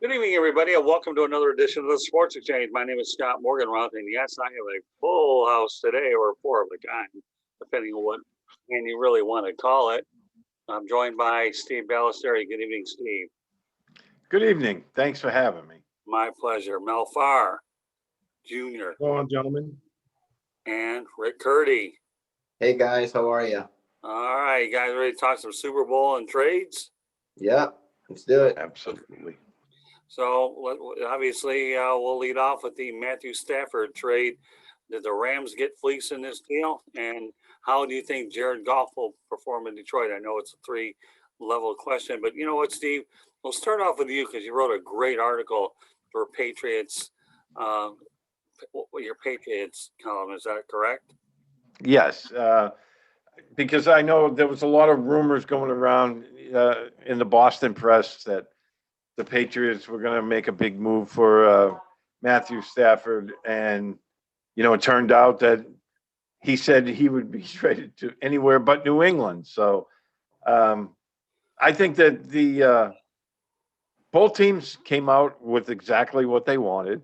Good evening, everybody, and welcome to another edition of the Sports Exchange. My name is Scott Morgan Roth, and yes, I have a full house today, or four of the kind, depending on what and you really want to call it. I'm joined by Steve Balestrieri. Good evening, Steve. Good evening. Thanks for having me. My pleasure. Mel Farr Jr. Go on, gentlemen. And Rick Curti. Hey guys, how are you? All right, you guys ready to talk some Super Bowl and trades? Yeah, let's do it. Absolutely. So obviously, we'll lead off with the Matthew Stafford trade. Did the Rams get fleeced in this deal? And how do you think Jared Goff will perform in Detroit? I know it's a three-level question, but you know what, Steve? We'll start off with you because you wrote a great article for Patriots. Your Patriots column, is that correct? Yes, because I know there was a lot of rumors going around in the Boston press that the Patriots were going to make a big move for Matthew Stafford, and it turned out that he said he would be traded to anywhere but New England. So I think that the both teams came out with exactly what they wanted.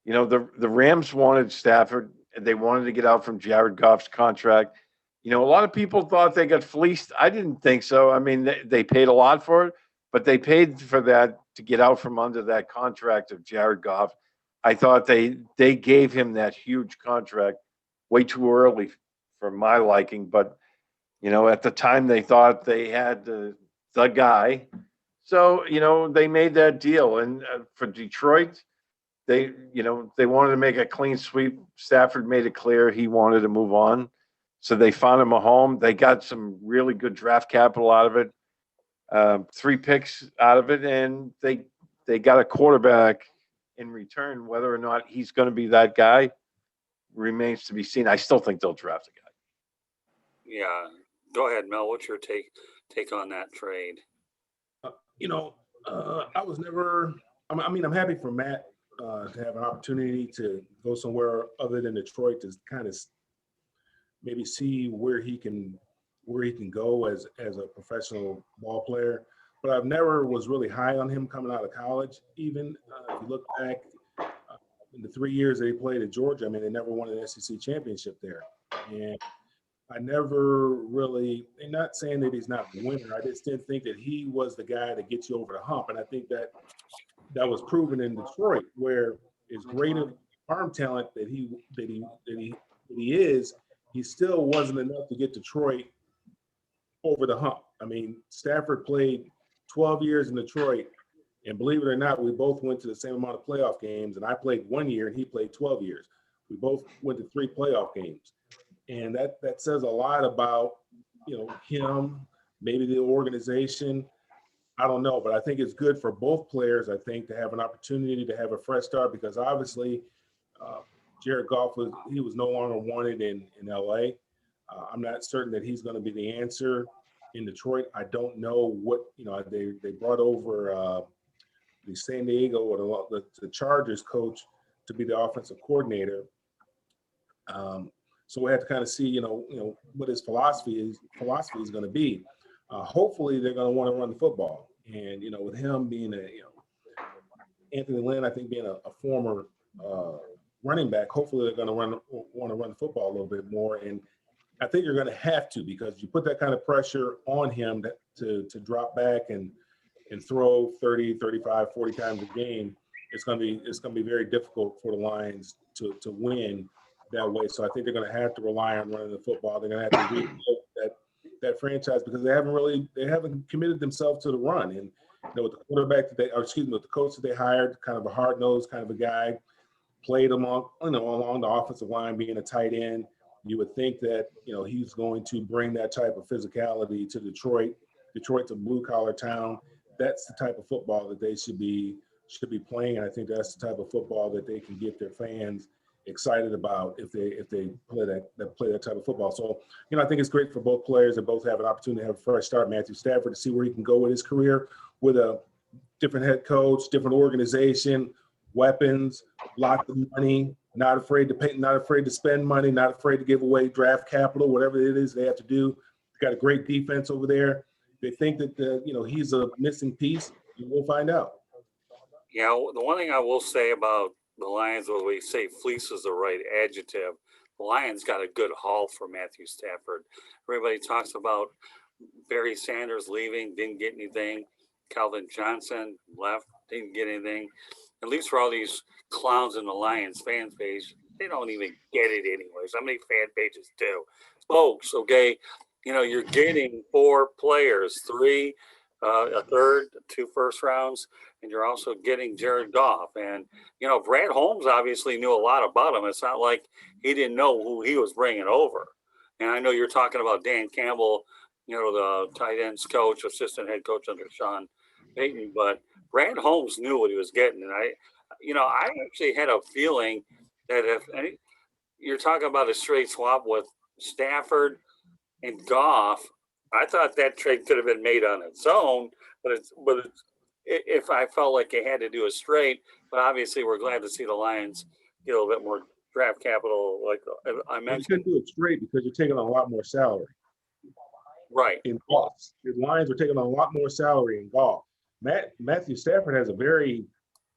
The Rams wanted Stafford, and they wanted to get out from Jared Goff's contract. A lot of people thought they got fleeced. I didn't think so. I mean, they paid a lot for it, but they paid for that to get out from under that contract of Jared Goff. I thought they gave him that huge contract way too early for my liking. But, at the time they thought they had the guy. So, they made that deal. And for Detroit, they wanted to make a clean sweep. Stafford made it clear he wanted to move on. So they found him a home. They got some really good draft capital out of it. 3 picks out of it, and they got a quarterback in return. Whether or not he's going to be that guy remains to be seen. I still think they'll draft a guy. Yeah. Go ahead, Mel. What's your take on that trade? I was never. I'm happy for Matt to have an opportunity to go somewhere other than Detroit to kind of maybe see where he can go as a professional ball player. But I've never was really high on him coming out of college. Even if you look back in the 3 years that he played at Georgia, I mean, they never won an SEC championship there. And I never really, and not saying that he's not the winner, I just didn't think that he was the guy to get you over the hump. And I think that was proven in Detroit, where as great of arm talent that he is, he still wasn't enough to get Detroit over the hump. I mean, Stafford played 12 years in Detroit, and believe it or not, we both went to the same amount of playoff games, and I played 1 year and he played 12 years. We both went to 3 playoff games. And that says a lot about, him, maybe the organization. I don't know, but I think it's good for both players, I think, to have an opportunity to have a fresh start, because obviously Jared Goff was no longer wanted in LA. I'm not certain that he's going to be the answer in Detroit. I don't know what, they brought over the San Diego or the Chargers coach to be the offensive coordinator. So we have to kind of see, what his philosophy is going to be. Hopefully they're going to want to run the football. And, with him being Anthony Lynn, I think being a former running back, hopefully they're going to want to run the football a little bit more. And I think you're going to have to, because you put that kind of pressure on him to drop back and throw 30, 35, 40 times a game. It's going to be very difficult for the Lions to win that way. So I think they're going to have to rely on running the football. They're going to have to rebuild that franchise, because they haven't committed themselves to the run. And with the quarterback with the coach that they hired, kind of a hard-nosed kind of a guy, played along the offensive line, being a tight end. You would think that, he's going to bring that type of physicality to Detroit. Detroit's a blue-collar town. That's the type of football that they should be playing. And I think that's the type of football that they can get their fans excited about if they play that type of football. So, I think it's great for both players. They both have an opportunity to have a fresh start. Matthew Stafford, to see where he can go with his career, with a different head coach, different organization, weapons, lots of money, not afraid to pay, not afraid to spend money, not afraid to give away draft capital, whatever it is they have to do. Got a great defense over there. They think that he's a missing piece. We'll find out. Yeah, the one thing I will say about the Lions, when we say fleece is the right adjective, the Lions got a good haul for Matthew Stafford. Everybody talks about Barry Sanders leaving, didn't get anything. Calvin Johnson left, didn't get anything. At least for all these clowns in the Lions fan page, they don't even get it anyways. How many fan pages do? Folks, okay, you're getting 4 players, 3, a third, 2 first rounds, and you're also getting Jared Goff. And, Brad Holmes obviously knew a lot about him. It's not like he didn't know who he was bringing over. And I know you're talking about Dan Campbell, the tight ends coach, assistant head coach under Sean Payton, but Brad Holmes knew what he was getting. And I actually had a feeling that you're talking about a straight swap with Stafford and Goff, I thought that trade could have been made on its own, but if I felt like they had to do a straight, but obviously we're glad to see the Lions get a little bit more draft capital, like I You mentioned. couldn't do it straight because you're taking on a lot more salary Right. in golf. The Lions are taking on a lot more salary in golf. Matthew Stafford has a very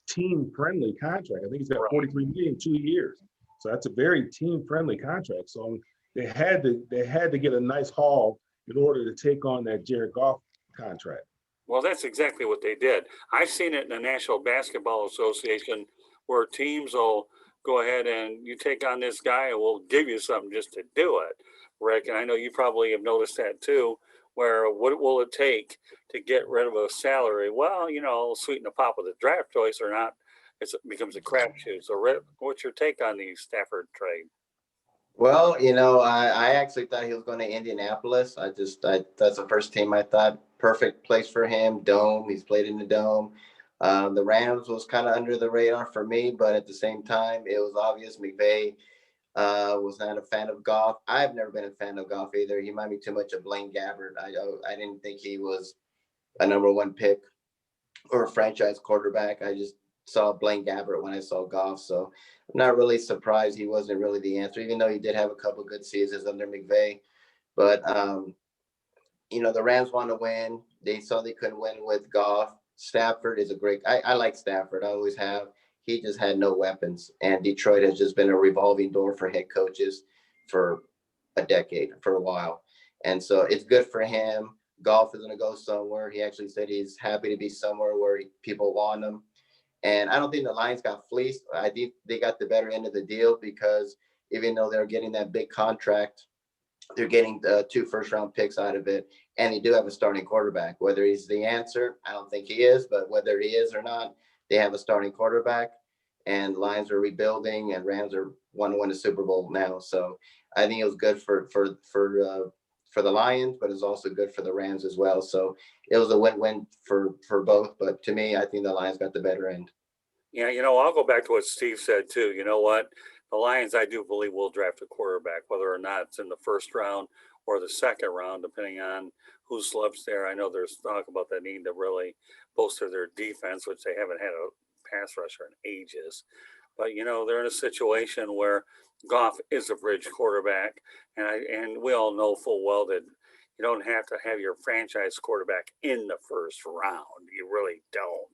team-friendly contract. I think he's got Right. $43 million 2 years. So that's a very team-friendly contract. So they had to get a nice haul in order to take on that Jared Goff contract. Well, that's exactly what they did. I've seen it in the National Basketball Association where teams will go ahead and you take on this guy and we'll give you something just to do it, Rick. And I know you probably have noticed that too, where what will it take to get rid of a salary? Well, sweeten the pot with a draft choice or not, it becomes a crapshoot. So, Rick, what's your take on the Stafford trade? Well, I actually thought he was going to Indianapolis. That's the first team I thought perfect place for him. Dome. He's played in the Dome. The Rams was kind of under the radar for me, but at the same time, it was obvious McVay was not a fan of Goff. I've never been a fan of Goff either. He might be too much of Blaine Gabbert. I didn't think he was a number 1 pick or a franchise quarterback. I just saw Blaine Gabbert when I saw Goff. So I'm not really surprised he wasn't really the answer, even though he did have a couple of good seasons under McVay. But, the Rams want to win. They saw they couldn't win with Goff. Stafford is I like Stafford. I always have. He just had no weapons. And Detroit has just been a revolving door for head coaches for a decade, for a while. And so it's good for him. Goff is going to go somewhere. He actually said he's happy to be somewhere where people want him. And I don't think the Lions got fleeced. I think they got the better end of the deal because even though they're getting that big contract, they're getting 2 first-round picks out of it. And they do have a starting quarterback. Whether he's the answer, I don't think he is. But whether he is or not, they have a starting quarterback. And Lions are rebuilding, and Rams want to win a Super Bowl now. So I think it was good for the Lions, but it's also good for the Rams as well. So it was a win-win for both. But to me, I think the Lions got the better end. Yeah, I'll go back to what Steve said too. You know what? The Lions, I do believe, will draft a quarterback, whether or not it's in the first round or the second round, depending on who slips there. I know there's talk about the need to really bolster their defense, which they haven't had a pass rusher in ages. But they're in a situation where Goff is a bridge quarterback, and we all know full well that you don't have to have your franchise quarterback in the first round. You really don't.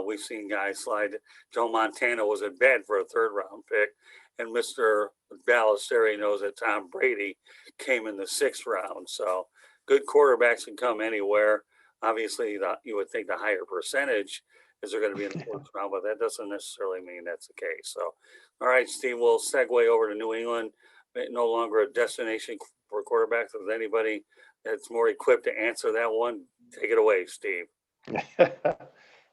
We've seen guys slide. Joe Montana was in bed for a 3rd round pick, and Mr. Balestrieri knows that Tom Brady came in the 6th round. So good quarterbacks can come anywhere. Obviously, you would think the higher percentage is they're going to be in the 4th round, but that doesn't necessarily mean that's the case. So, all right, Steve, we'll segue over to New England. No longer a destination for quarterbacks. Is anybody that's more equipped to answer that one? Take it away, Steve.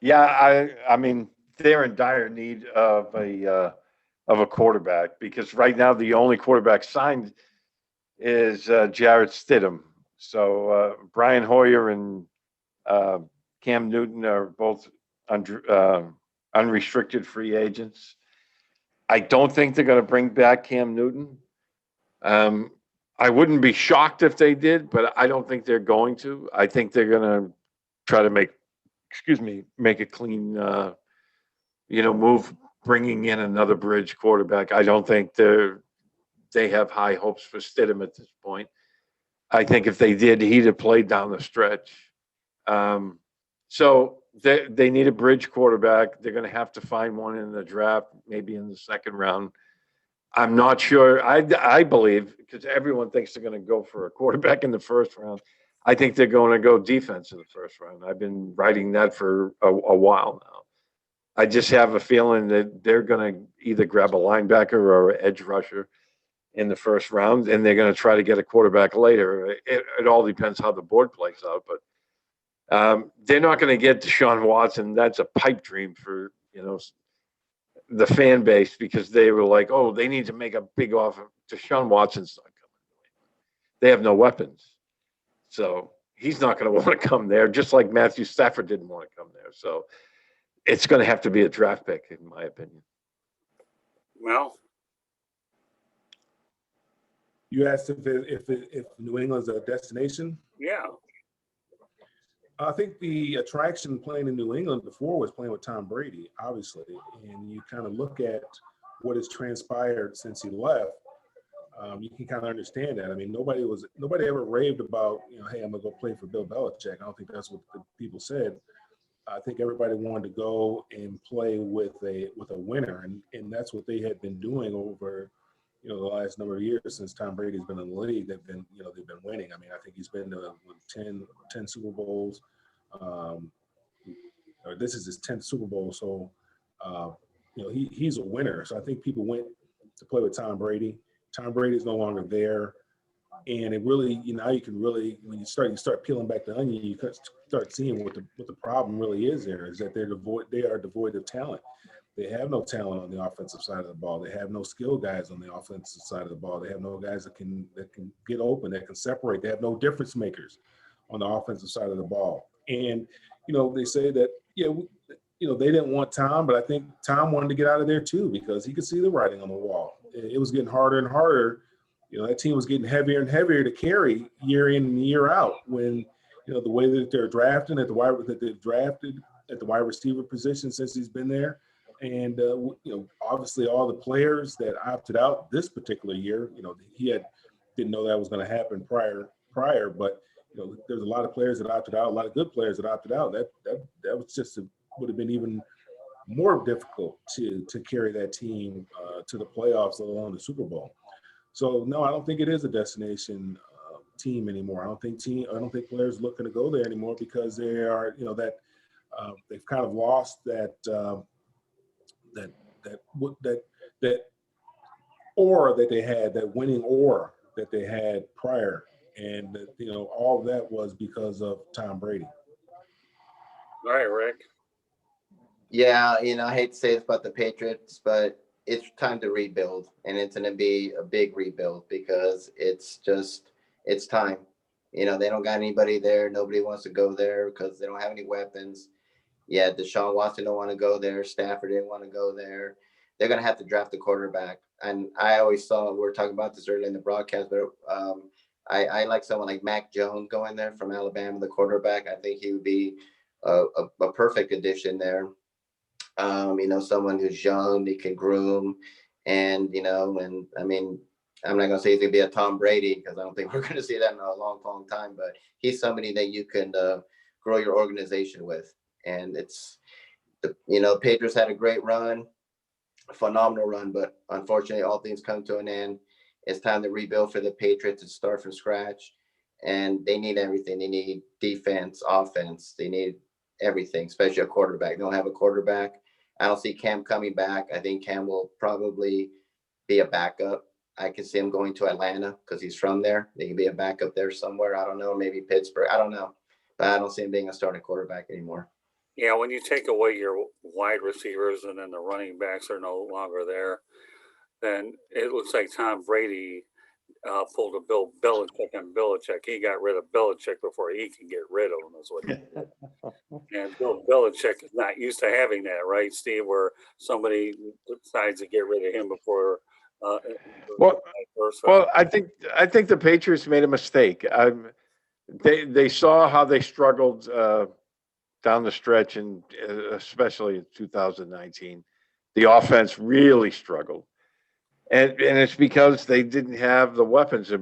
Yeah, I mean, they're in dire need of a quarterback because right now the only quarterback signed is Jarrett Stidham. So Brian Hoyer and Cam Newton are both unrestricted free agents. I don't think they're going to bring back Cam Newton. I wouldn't be shocked if they did, but I don't think they're going to. I think they're going to try to make a clean, move, bringing in another bridge quarterback. I don't think they have high hopes for Stidham at this point. I think if they did, he'd have played down the stretch. So they need a bridge quarterback. They're going to have to find one in the draft, maybe in the second round. I'm not sure. I believe, because everyone thinks they're going to go for a quarterback in the first round. I think they're going to go defense in the first round. I've been writing that for a while now. I just have a feeling that they're going to either grab a linebacker or an edge rusher in the first round, and they're going to try to get a quarterback later. It all depends how the board plays out, but they're not going to get Deshaun Watson. That's a pipe dream for, the fan base, because they were like, oh, they need to make a big offer. Deshaun Watson's not coming. They have no weapons. So he's not going to want to come there, just like Matthew Stafford didn't want to come there. So it's going to have to be a draft pick, in my opinion. Well, You asked if New England's a destination. yeah. I think the attraction playing in New England before was playing with Tom Brady, obviously, and you kind of look at what has transpired since he left. You can kind of understand that. I mean, nobody ever raved about, hey, I'm gonna go play for Bill Belichick. I don't think that's what the people said. I think everybody wanted to go and play with a winner, and that's what they had been doing over, the last number of years since Tom Brady's been in the league. They've been winning. I mean, I think he's been to 10 Super Bowls. Or this is his 10th Super Bowl, so he's a winner. So I think people went to play with Tom Brady. Tom Brady's no longer there, and it really, now you can really, when you start peeling back the onion, you start seeing what the problem really is. There is that they are devoid of talent. They have no talent on the offensive side of the ball. They have no skill guys on the offensive side of the ball. They have no guys that can get open, that can separate. They have no difference makers on the offensive side of the ball. And they say that they didn't want Tom, but I think Tom wanted to get out of there too, because he could see the writing on the wall. It was getting harder and harder. That team was getting heavier and heavier to carry year in and year out. When the way that they're drafting that they've drafted at the wide receiver position since he's been there. And, obviously all the players that opted out this particular year, he didn't know that was going to happen prior, but, there's a lot of players that opted out, a lot of good players that opted out. That was just would have been even more difficult to carry that team to the playoffs, let alone the Super Bowl. So, no, I don't think it is a destination team anymore. I don't think players looking to go there anymore, because they are, they've kind of lost that aura that they had, that winning aura that they had prior. And, all of that was because of Tom Brady. All right, Rick. Yeah, I hate to say this about the Patriots, but it's time to rebuild, and it's going to be a big rebuild, because it's time. They don't got anybody there. Nobody wants to go there because they don't have any weapons. Yeah, Deshaun Watson don't want to go there. Stafford didn't want to go there. They're going to have to draft a quarterback. And I always saw, we were talking about this earlier in the broadcast, but I like someone like Mac Jones going there from Alabama, the quarterback. I think he would be a perfect addition there. Someone who's young, they can groom, and I mean, I'm not going to say he's going to be a Tom Brady, because I don't think we're going to see that in a long, long time, but he's somebody that you can grow your organization with. And it's, Patriots had a great run, a phenomenal run, but unfortunately all things come to an end. It's time to rebuild for the Patriots and start from scratch. And they need everything. They need defense, offense. They need everything, especially a quarterback. They don't have a quarterback. I don't see Cam coming back. I think Cam will probably be a backup. I can see him going to Atlanta because he's from there. They can be a backup there somewhere. I don't know, maybe Pittsburgh. I don't know. But I don't see him being a starting quarterback anymore. Yeah, when you take away your wide receivers and then the running backs are no longer there, then it looks like Tom Brady pulled a Bill Belichick on Belichick. He got rid of Belichick before he can get rid of him, is what he did. And Bill Belichick is not used to having that, right, Steve, where somebody decides to get rid of him before. Well, I think the Patriots made a mistake. They saw how they struggled down the stretch, and especially in 2019, the offense really struggled, and it's because they didn't have the weapons.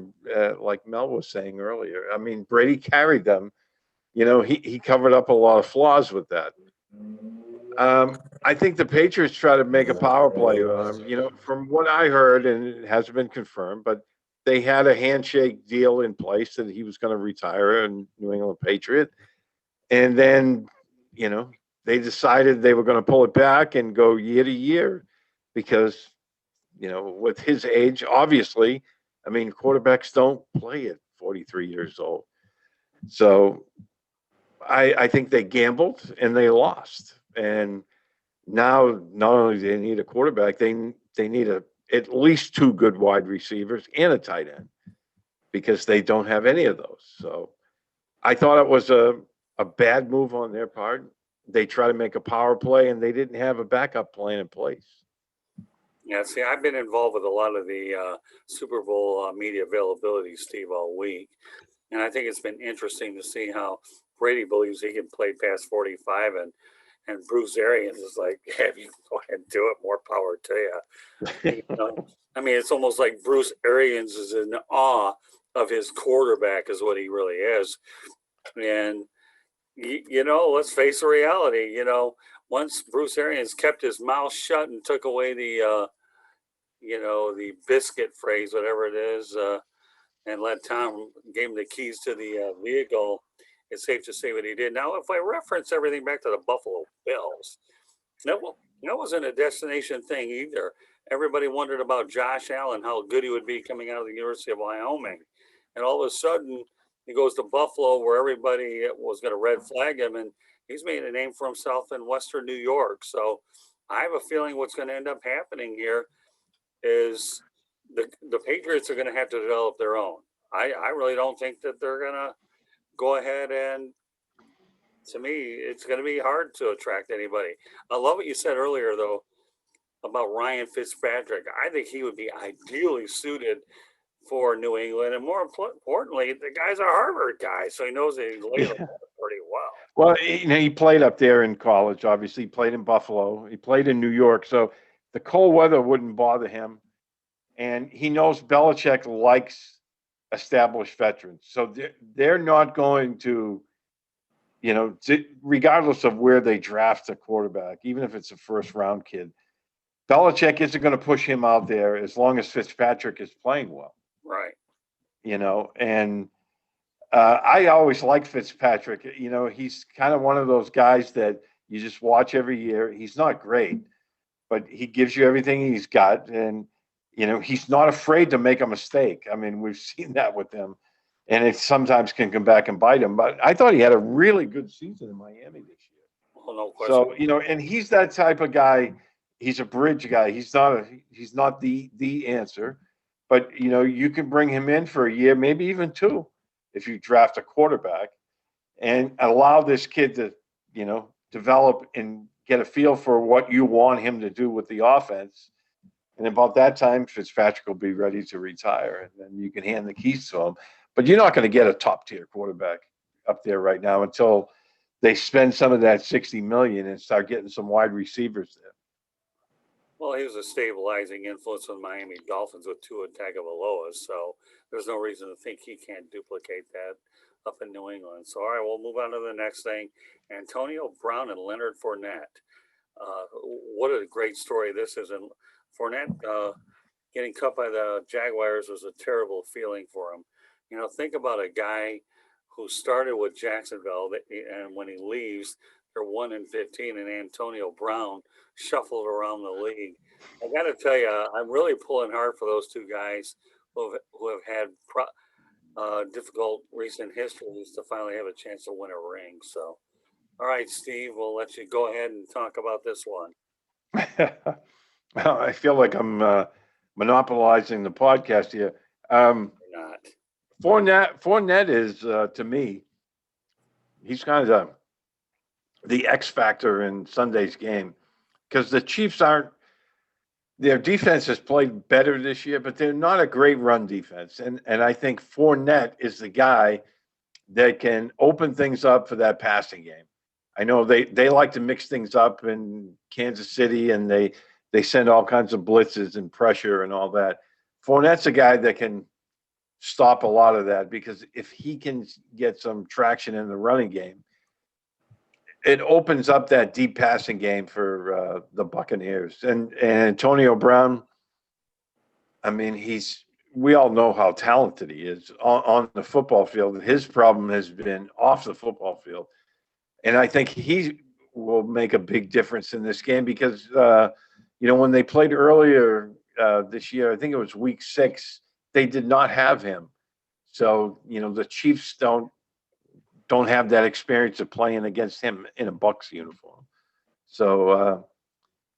Like Mel was saying earlier, I mean, Brady carried them. He covered up a lot of flaws with that. I think the Patriots try to make a power play. From what I heard, and it hasn't been confirmed, but they had a handshake deal in place that he was going to retire in New England Patriot. And then, they decided they were going to pull it back and go year to year because, with his age, obviously, quarterbacks don't play at 43 years old. So I think they gambled and they lost. And now not only do they need a quarterback, they need at least two good wide receivers and a tight end because they don't have any of those. So I thought it was a bad move on their part. They try to make a power play and they didn't have a backup plan in place. Yeah, see, I've been involved with a lot of the Super Bowl media availability, Steve, all week. And I think it's been interesting to see how Brady believes he can play past 45 and Bruce Arians is like, have you go ahead and do it, more power to you. It's almost like Bruce Arians is in awe of his quarterback is what he really is. And, let's face the reality, once Bruce Arians kept his mouth shut and took away the biscuit phrase, whatever it is, and let Tom gave him the keys to the vehicle, it's safe to say what he did. Now, if I reference everything back to the Buffalo Bills, that wasn't a destination thing either. Everybody wondered about Josh Allen, how good he would be coming out of the University of Wyoming. And all of a sudden, he goes to Buffalo where everybody was going to red flag him, and he's made a name for himself in Western New York. So I have a feeling what's going to end up happening here is the Patriots are going to have to develop their own. I really don't think that they're going to go ahead and, to me, it's going to be hard to attract anybody. I love what you said earlier, though, about Ryan Fitzpatrick. I think he would be ideally suited for New England. And more importantly, the guy's a Harvard guy, so he knows he can lay the ball pretty well. Well, he played up there in college, obviously. He played in Buffalo. He played in New York. So the cold weather wouldn't bother him. And he knows Belichick likes established veterans. So they're not going to, regardless of where they draft a quarterback, even if it's a first round kid, Belichick isn't going to push him out there as long as Fitzpatrick is playing well. Right. And I always liked Fitzpatrick. He's kind of one of those guys that you just watch every year. He's not great, but he gives you everything he's got. And, he's not afraid to make a mistake. We've seen that with him. And it sometimes can come back and bite him. But I thought he had a really good season in Miami this year. Well, no question. So, and he's that type of guy. He's a bridge guy. He's not the answer. But, you can bring him in for a year, maybe even two, if you draft a quarterback and allow this kid to, develop and get a feel for what you want him to do with the offense. And about that time, Fitzpatrick will be ready to retire, and then you can hand the keys to him. But you're not going to get a top-tier quarterback up there right now until they spend some of that $60 million and start getting some wide receivers there. Well, he was a stabilizing influence on Miami Dolphins with Tua Tagovailoa, so there's no reason to think he can't duplicate that up in New England. So, all right, we'll move on to the next thing. Antonio Brown and Leonard Fournette. What a great story this is. And Fournette getting cut by the Jaguars was a terrible feeling for him. Think about a guy who started with Jacksonville, and when he leaves, they're 1-15, and Antonio Brown shuffled around the league. I got to tell you, I'm really pulling hard for those two guys who have had difficult recent histories to finally have a chance to win a ring. So, all right, Steve, we'll let you go ahead and talk about this one. Well, I feel like I'm monopolizing the podcast here. Not. Fournette is, to me, he's kind of the X factor in Sunday's game because the Chiefs their defense has played better this year, but they're not a great run defense. And I think Fournette is the guy that can open things up for that passing game. I know they like to mix things up in Kansas City, and they send all kinds of blitzes and pressure and all that. Fournette's a guy that can stop a lot of that because if he can get some traction in the running game, it opens up that deep passing game for the Buccaneers. And Antonio Brown, I mean, we all know how talented he is on the football field. His problem has been off the football field. And I think he will make a big difference in this game because, when they played earlier this year, I think it was week 6, they did not have him. So, the Chiefs don't have that experience of playing against him in a Bucs uniform. So,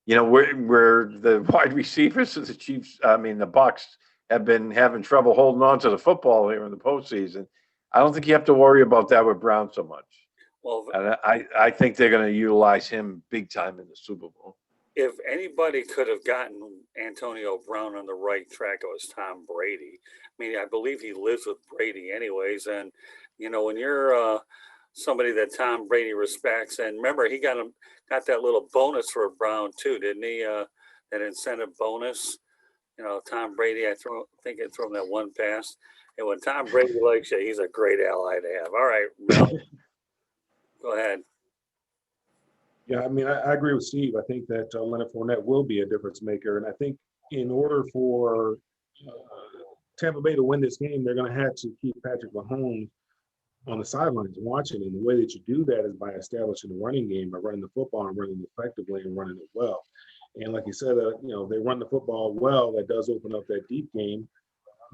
where the wide receivers of the Chiefs, the Bucs have been having trouble holding on to the football here in the postseason. I don't think you have to worry about that with Brown so much. Well, and I think they're going to utilize him big time in the Super Bowl. if anybody could have gotten Antonio Brown on the right track, it was Tom Brady. I mean, I believe he lives with Brady anyways. And, when you're somebody that Tom Brady respects, and remember, he got that little bonus for Brown too, didn't he? That incentive bonus. Tom Brady, I think I threw him that one pass. And when Tom Brady likes you, he's a great ally to have. All right, Mel, go ahead. Yeah, I mean, I agree with Steve. I think that Leonard Fournette will be a difference maker. And I think in order for Tampa Bay to win this game, they're going to have to keep Patrick Mahomes on the sidelines watching. And the way that you do that is by establishing the running game, by running the football and running it effectively and running it well. And like you said, they run the football well. That does open up that deep game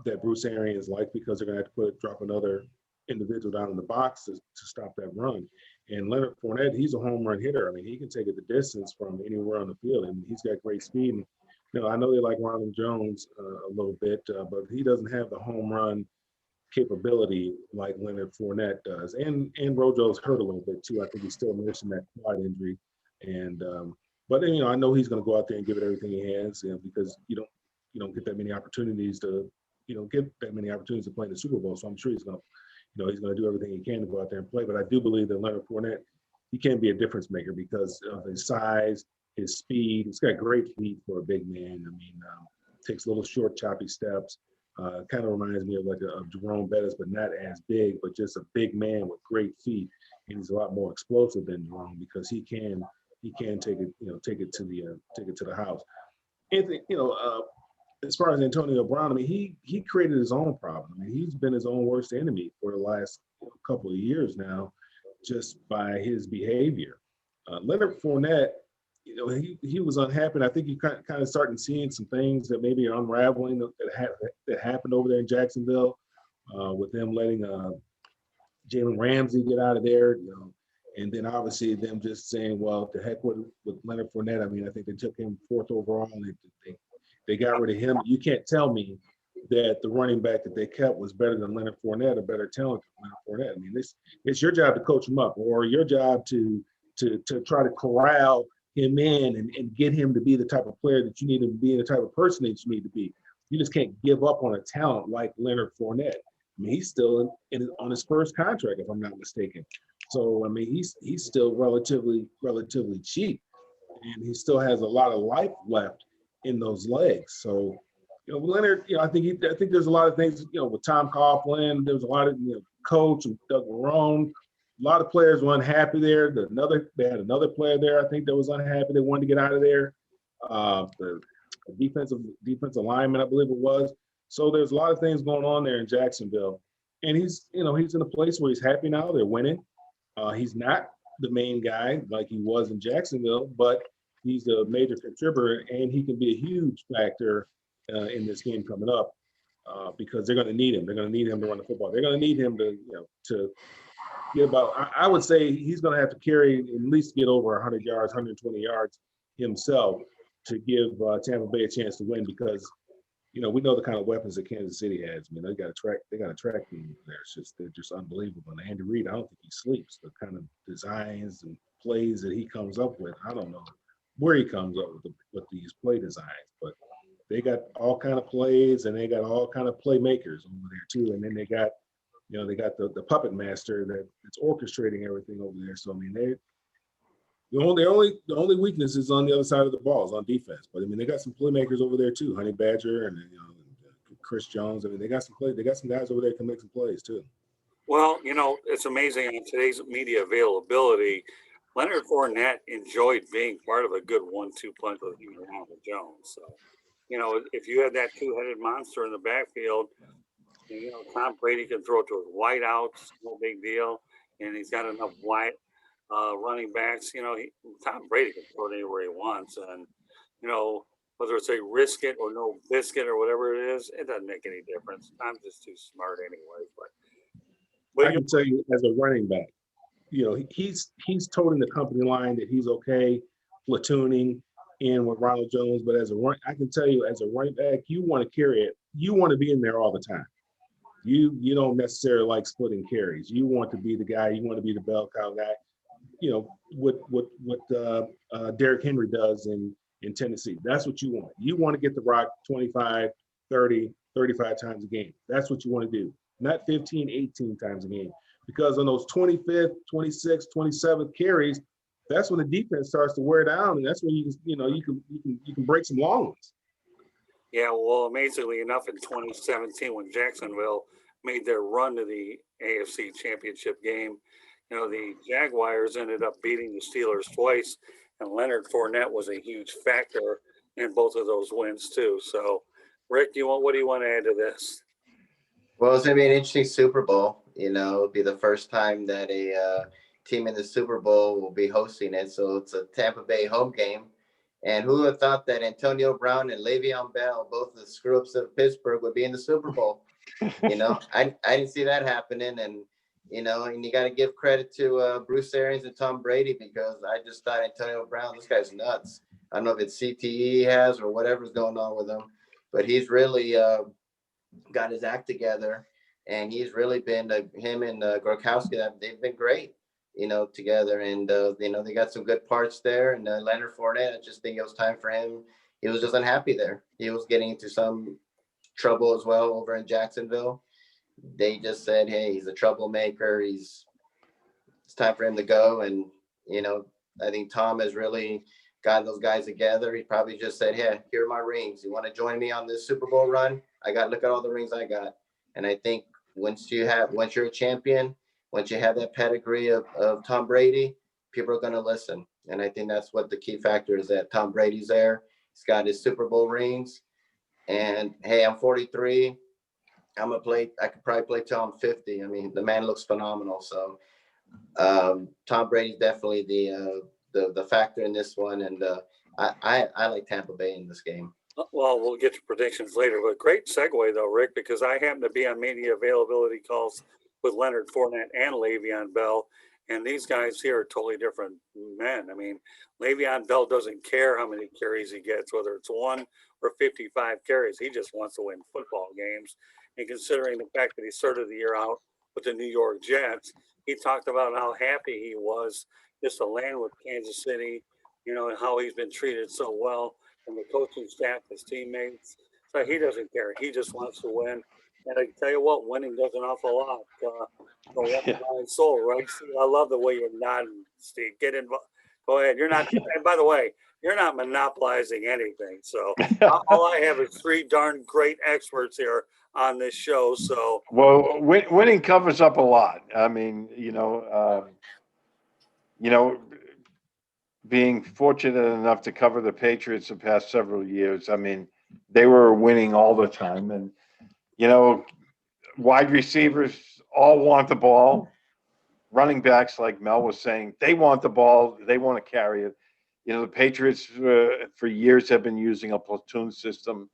that Bruce Arians like, because they're going to have to drop another individual down in the box to stop that run. And Leonard Fournette, he's a home run hitter. I mean, he can take it the distance from anywhere on the field, and he's got great speed. And, I know they like Ronald Jones a little bit, but he doesn't have the home run capability like Leonard Fournette does. And Rojo's hurt a little bit too. I think he's still nursing that quad injury. And but I know he's going to go out there and give it everything he has, because you don't get that many opportunities to play in the Super Bowl. So I'm sure he's going to he's going to do everything he can to go out there and play. But I do believe that Leonard Fournette, he can be a difference maker because of his size, his speed. He's got great feet for a big man. I mean, takes little short, choppy steps. Kind of reminds me of Jerome Bettis, but not as big, but just a big man with great feet. And he's a lot more explosive than Jerome because he can take it to the house. And as far as Antonio Brown, I mean, he created his own problem. I mean, he's been his own worst enemy for the last couple of years now, just by his behavior. Leonard Fournette, he was unhappy. And I think you kind of starting seeing some things that maybe are unraveling that happened over there in Jacksonville, with them letting Jalen Ramsey get out of there, and then obviously them just saying, well, to heck with Leonard Fournette. I mean, I think they took him 4th overall, and they got rid of him. You can't tell me that the running back that they kept was better than Leonard Fournette, or better talent than Leonard Fournette. I mean, it's your job to coach him up, or your job to try to corral him in and get him to be the type of player that you need him to be and the type of person that you need to be. You just can't give up on a talent like Leonard Fournette. I mean, he's still on his first contract, if I'm not mistaken. So, I mean, he's still relatively cheap, and he still has a lot of life left in those legs. So, Leonard, I think there's a lot of things, with Tom Coughlin, there was a lot of, coach and Doug Marrone. A lot of players were unhappy there. They had another player there, I think, that was unhappy. They wanted to get out of there. The defensive lineman, I believe it was. So there's a lot of things going on there in Jacksonville. And he's in a place where he's happy now. They're winning. He's not the main guy like he was in Jacksonville, but he's a major contributor, and he can be a huge factor in this game coming up, because they're going to need him. They're going to need him to run the football. They're going to need him to get about, I would say he's going to have to carry, at least get over 100 yards, 120 yards himself to give Tampa Bay a chance to win, because we know the kind of weapons that Kansas City has. I mean, they got a track team there. They're just unbelievable. And Andy Reid, I don't think he sleeps. The kind of designs and plays that he comes up with, I don't know where he comes up with these play designs, but they got all kind of plays, and they got all kind of playmakers over there too. And then they got the puppet master that's orchestrating everything over there. So I mean, the only weakness is on the other side of the ball, is on defense. But I mean, they got some playmakers over there too, Honey Badger and Chris Jones. I mean, they got some guys over there that can make some plays too. Well, it's amazing on today's media availability. Leonard Fournette enjoyed being part of a good 1-2 punch with him and Ronald Jones. So, if you had that two-headed monster in the backfield, Tom Brady can throw to his wideouts, no big deal, and he's got enough wide running backs. Tom Brady can throw it anywhere he wants, and whether it's a risk it or no biscuit or whatever it is, it doesn't make any difference. I'm just too smart anyway. I can tell you, as a running back, he's toting the company line that he's okay platooning in with Ronald Jones. But I can tell you, as a running back, you want to carry it. You want to be in there all the time. You don't necessarily like splitting carries. You want to be the guy. You want to be the bell cow guy. What Derrick Henry does in Tennessee. That's what you want. You want to get the rock 25, 30, 35 times a game. That's what you want to do. Not 15, 18 times a game. Because on those 25th, 26th, 27th carries, that's when the defense starts to wear down, and that's when you can break some long ones. Yeah, well, amazingly enough, in 2017, when Jacksonville made their run to the AFC Championship game, the Jaguars ended up beating the Steelers twice, and Leonard Fournette was a huge factor in both of those wins too. So, Rick, what do you want to add to this? Well, it's going to be an interesting Super Bowl. It'll be the first time that a team in the Super Bowl will be hosting it. So it's a Tampa Bay home game. And who would have thought that Antonio Brown and Le'Veon Bell, both the screw-ups of Pittsburgh, would be in the Super Bowl? I didn't see that happening. And you got to give credit to Bruce Arians and Tom Brady, because I just thought Antonio Brown, this guy's nuts. I don't know if it's CTE he has or whatever's going on with him, but he's really got his act together, and he's really been him and Gronkowski. They've been great, together, and they got some good parts there. And Leonard Fournette, I just think it was time for him. He was just unhappy there. He was getting into some trouble as well over in Jacksonville. They just said, hey, he's a troublemaker. It's time for him to go. And, I think Tom has really gotten those guys together. He probably just said, hey, here are my rings. You want to join me on this Super Bowl run? Look at all the rings I got. And I think once you're a champion, once you have that pedigree of Tom Brady, people are going to listen. And I think that's what the key factor is, that Tom Brady's there. He's got his Super Bowl rings. And hey, I'm 43. I could probably play till I'm 50. I mean, the man looks phenomenal. So Tom Brady's definitely the factor in this one. And I like Tampa Bay in this game. Well, we'll get to predictions later, but great segue though, Rick, because I happen to be on media availability calls with Leonard Fournette and Le'Veon Bell, and these guys here are totally different men. I mean, Le'Veon Bell doesn't care how many carries he gets, whether it's 1 or 55 carries. He just wants to win football games. And considering the fact that he started the year out with the New York Jets, he talked about how happy he was just to land with Kansas City, and how he's been treated so well from the coaching staff, his teammates. So he doesn't care. He just wants to win. And I tell you what, winning does an awful lot for my soul, right? See, I love the way you're nodding, Steve. Get involved. Go ahead. You're not, and by the way, you're not monopolizing anything. So all I have is 3 darn great experts here on this show. So, well, winning covers up a lot. I mean, being fortunate enough to cover the Patriots the past several years, I mean, they were winning all the time. And, wide receivers all want the ball. Running backs, like Mel was saying, they want the ball. They want to carry it. The Patriots for years have been using a platoon system.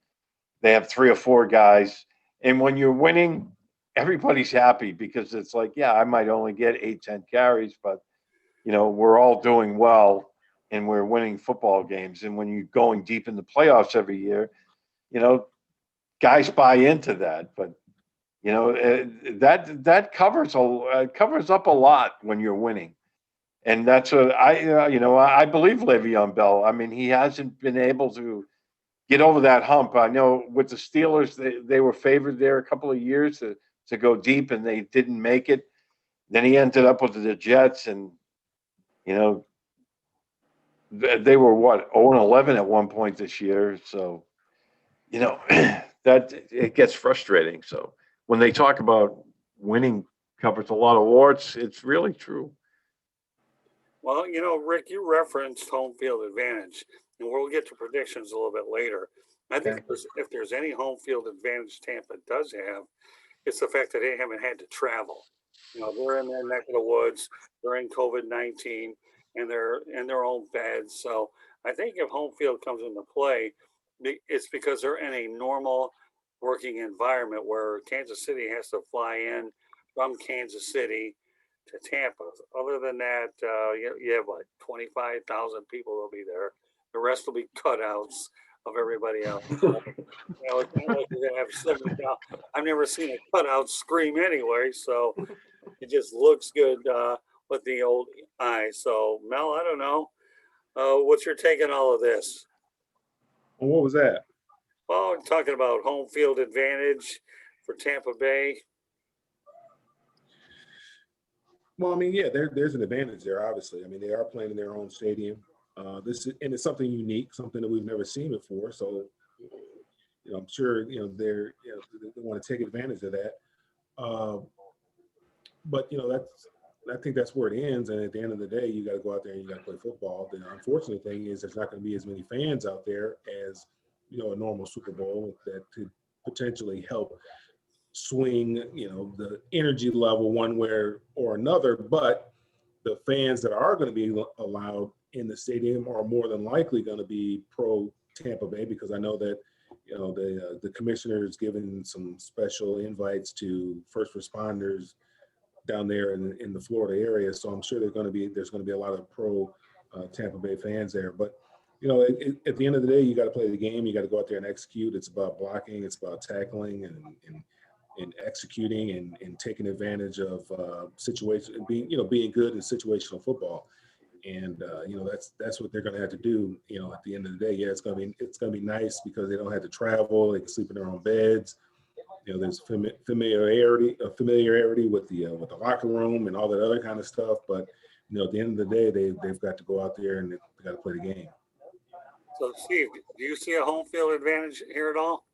They have 3 or 4 guys. And when you're winning, everybody's happy, because it's like, yeah, I might only get 8, 10 carries, but, we're all doing well and we're winning football games. And when you're going deep in the playoffs every year, guys buy into that. But, that covers up a lot when you're winning. And that's what I believe Le'Veon Bell. I mean, he hasn't been able to get over that hump. I know with the Steelers, they were favored there a couple of years to go deep, and they didn't make it. Then he ended up with the Jets, and, they were 0-11 at one point this year. So, that it gets frustrating. So when they talk about winning covers a lot of warts, it's really true. Well, Rick, you referenced home field advantage, and we'll get to predictions a little bit later. I think Okay. if there's any home field advantage Tampa does have, it's the fact that they haven't had to travel. They're in their neck of the woods. They're in COVID-19, and they're in their own beds. So I think if home field comes into play, it's because they're in a normal working environment where Kansas City has to fly in from Kansas City to Tampa. Other than that, you have like 25,000 people will be there. The rest will be cutouts of everybody else. It's not like you're gonna have 70,000. I've never seen a cutout scream anyway, so it just looks good with the old eye. So Mel, I don't know. What's your take on all of this? And what was that? Well, we're talking about home field advantage for Tampa Bay. Well, I mean, yeah, there's an advantage there. Obviously, I mean, they are playing in their own stadium. And it's something unique, something that we've never seen before. So, I'm sure they want to take advantage of that. Uh, but I think that's where it ends. And at the end of the day, you got to go out there and you got to play football. The unfortunate thing is there's not going to be as many fans out there as a normal Super Bowl that could potentially help swing the energy level one way or another. But the fans that are going to be allowed in the stadium are more than likely going to be pro Tampa Bay, because I know that the commissioner is giving some special invites to first responders down there in the Florida area. So I'm sure there's going to be a lot of pro Tampa Bay fans there. But at the end of the day, you got to play the game. You got to go out there and execute. It's about blocking. It's about tackling and executing and taking advantage of situations and being good in situational football. And that's what they're going to have to do. At the end of the day, yeah, it's going to be nice because they don't have to travel. They can sleep in their own beds. There's familiarity with the locker room and all that other kind of stuff. But at the end of the day, they've got to go out there and they got to play the game. So, Steve, do you see a home field advantage here at all?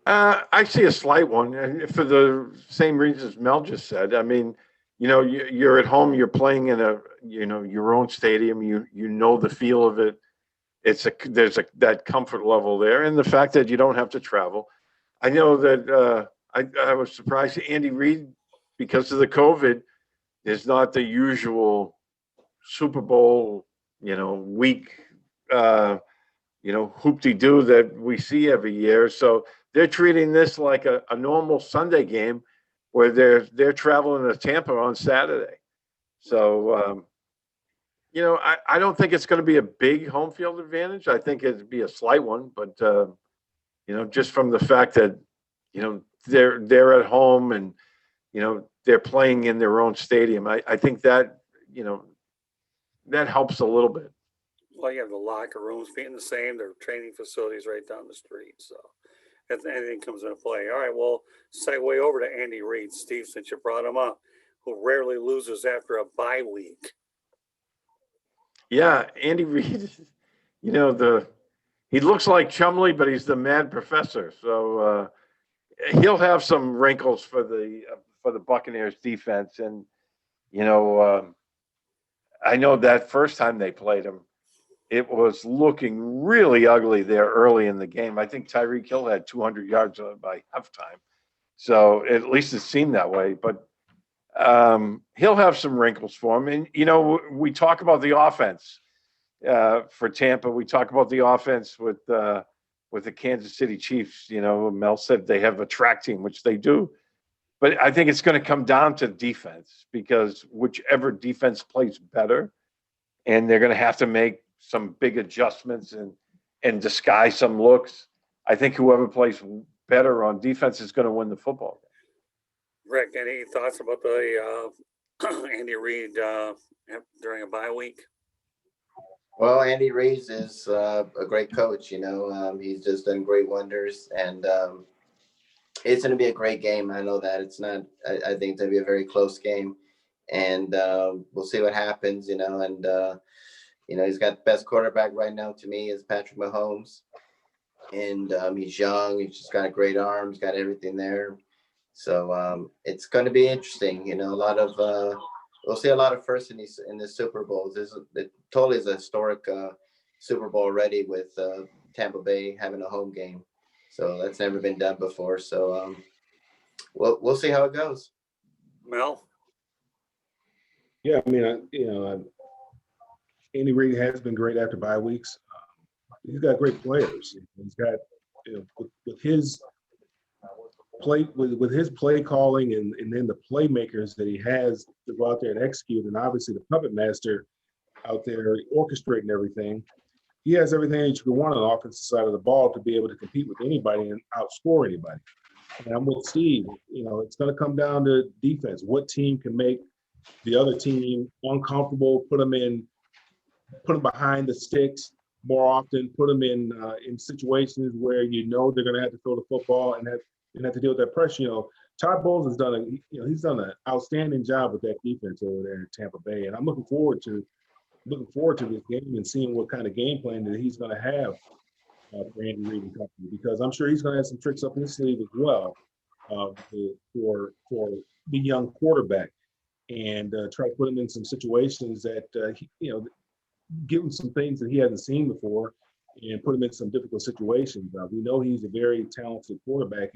I see a slight one, and for the same reasons Mel just said. I mean, you're at home, you're playing in your own stadium. You know the feel of it. There's that comfort level there, and the fact that you don't have to travel. I know that I was surprised Andy Reid, because of the COVID, is not the usual Super Bowl, week, hoop-de-doo that we see every year. So they're treating this like a normal Sunday game where they're traveling to Tampa on Saturday. So, I don't think it's going to be a big home field advantage. I think it'd be a slight one, but just from the fact that, they're at home and, they're playing in their own stadium. I think that, that helps a little bit. Well, you have the locker rooms being the same. Their training facilities right down the street. So if anything comes into play. All right, well, segue over to Andy Reid, Steve, since you brought him up, who rarely loses after a bye week. Yeah, Andy Reid, he looks like Chumley, but he's the mad professor. So he'll have some wrinkles for the Buccaneers defense. And, I know that first time they played him, it was looking really ugly there early in the game. I think Tyreek Hill had 200 yards by halftime. So at least it seemed that way. But he'll have some wrinkles for him. And, we talk about the offense for Tampa. We talk about the offense with the Kansas City Chiefs. Mel said they have a track team, which they do. But I think it's going to come down to defense, because whichever defense plays better, and they're going to have to make some big adjustments and disguise some looks. I think whoever plays better on defense is going to win the football game. Rick, any thoughts about the Andy Reid during a bye week? Well, Andy Reid is a great coach. He's just done great wonders, and it's going to be a great game. I know that it's not. I think it's going to be a very close game, and we'll see what happens. And he's got the best quarterback right now to me is Patrick Mahomes, and he's young. He's just got a great arm. He's got everything there. So it's going to be interesting. A lot of we'll see a lot of firsts in the Super Bowls. It totally is a historic Super Bowl already with Tampa Bay having a home game. So that's never been done before. So we'll see how it goes. Mel? Yeah, I mean, Andy Reid has been great after bye weeks. He's got great players. He's got, with his play calling and then the playmakers that he has to go out there and execute, and obviously the puppet master out there orchestrating everything. He has everything that you could want on the offensive side of the ball to be able to compete with anybody and outscore anybody. And I'm with Steve. It's going to come down to defense. What team can make the other team uncomfortable, put them behind the sticks more often, put them in situations where they're going to have to throw the football and have to deal with that pressure. Todd Bowles has done he's done an outstanding job with that defense over there in Tampa Bay, and I'm looking forward to this game and seeing what kind of game plan that he's going to have for Andy Reid and company, because I'm sure he's going to have some tricks up his sleeve as well for the young quarterback, and try to put him in some situations that give him some things that he hasn't seen before and put him in some difficult situations. We know he's a very talented quarterback,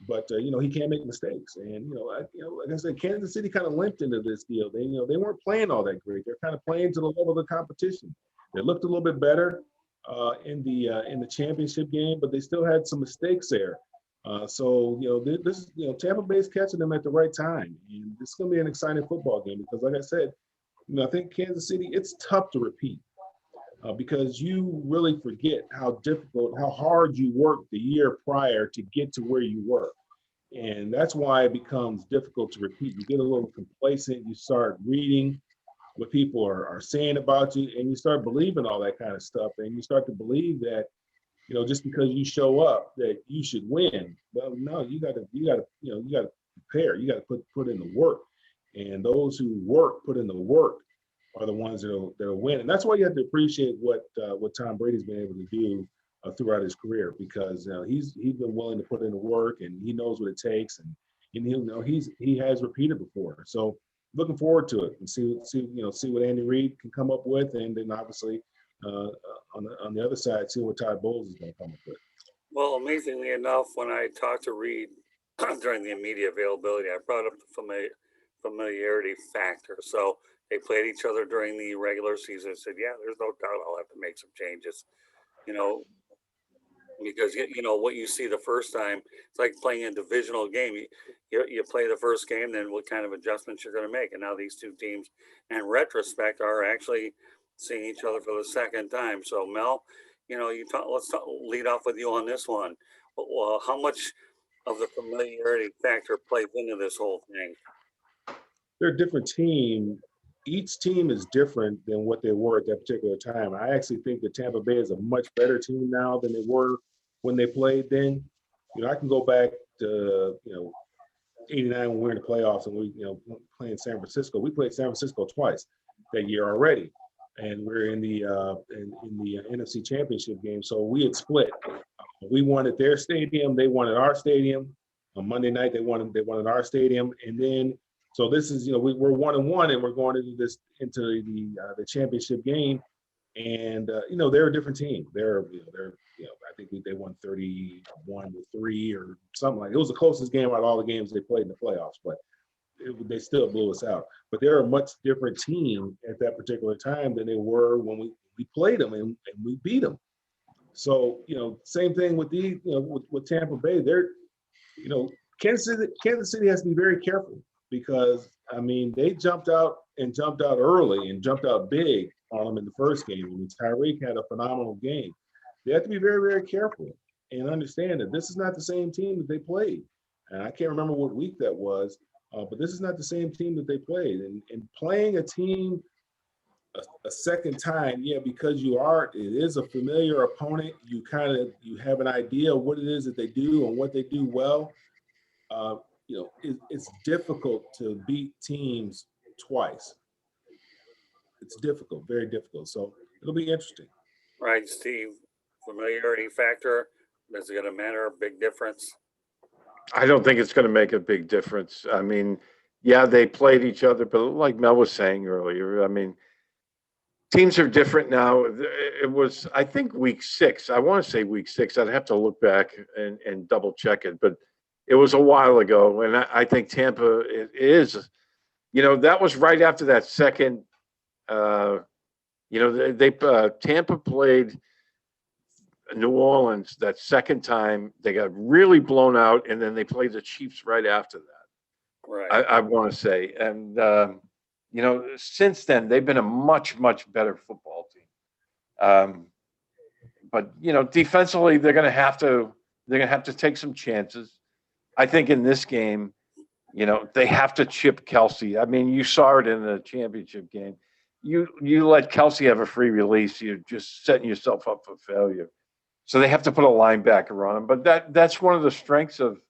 but he can't make mistakes. And like I said, Kansas City kind of limped into this deal. They weren't playing all that great. They're kind of playing to the level of the competition. They looked a little bit better in the championship game, but they still had some mistakes there. So this Tampa Bay's catching them at the right time, and it's going to be an exciting football game because, like I said, I think Kansas City, it's tough to repeat because you really forget how hard you worked the year prior to get to where you were. And that's why it becomes difficult to repeat. You get a little complacent. You start reading what people are saying about you, and you start believing all that kind of stuff. And you start to believe that, just because you show up that you should win. Well, no, you got to prepare. You got to put in the work. And those who put in the work, are the ones that'll win. And that's why you have to appreciate what Tom Brady's been able to do throughout his career, because he's been willing to put in the work, and he knows what it takes, and he has repeated before. So looking forward to it and see what Andy Reid can come up with, and then obviously on the other side, see what Todd Bowles is going to come up with. Well, amazingly enough, when I talked to Reid during the immediate availability, I brought up the familiarity factor. So they played each other during the regular season. I said, yeah, there's no doubt I'll have to make some changes, because what you see the first time, it's like playing a divisional game. You play the first game, then what kind of adjustments you're going to make. And now these two teams, in retrospect, are actually seeing each other for the second time. So Mel, let's lead off with you on this one. Well, how much of the familiarity factor plays into this whole thing? They're a different team. Each team is different than what they were at that particular time. I actually think that Tampa Bay is a much better team now than they were when they played then. I can go back to, 89 when we were in the playoffs and we, playing San Francisco. We played San Francisco twice that year already. And we're in the NFC Championship game. So we had split. We won at their stadium. They won at our stadium. On Monday night, they won at our stadium. And then, so this is, we're 1-1, and we're going into the championship game, and they're a different team. They're I think they won 31-3 or something like. It was the closest game out of all the games they played in the playoffs, but they still blew us out. But they're a much different team at that particular time than they were when we played them and we beat them. So same thing with with Tampa Bay. They're Kansas City has to be very careful. Because they jumped out early and jumped out big on them in the first game. Tyreek had a phenomenal game. They have to be very, very careful and understand that this is not the same team that they played. And I can't remember what week that was, but this is not the same team that they played. And playing a team a second time, because it is a familiar opponent. You have an idea of what it is that they do and what they do well. It's difficult to beat teams twice. It's difficult, very difficult. So it'll be interesting. Right, Steve. Familiarity factor. Is it going to matter? A big difference? I don't think it's going to make a big difference. I mean, yeah, they played each other, but like Mel was saying earlier, I mean, teams are different now. It was, I think, week 6. I want to say week 6. I'd have to look back and double check it, but it was a while ago. And I think Tampa is, that was right after that second. Tampa played New Orleans that second time. They got really blown out, and then they played the Chiefs right after that. Right. I want to say, and since then they've been a much, much better football team. But defensively, they're going to have to take some chances. I think in this game, they have to chip Kelsey. I mean, you saw it in the championship game. You let Kelsey have a free release, you're just setting yourself up for failure. So they have to put a linebacker on him. But that's one of the strengths of,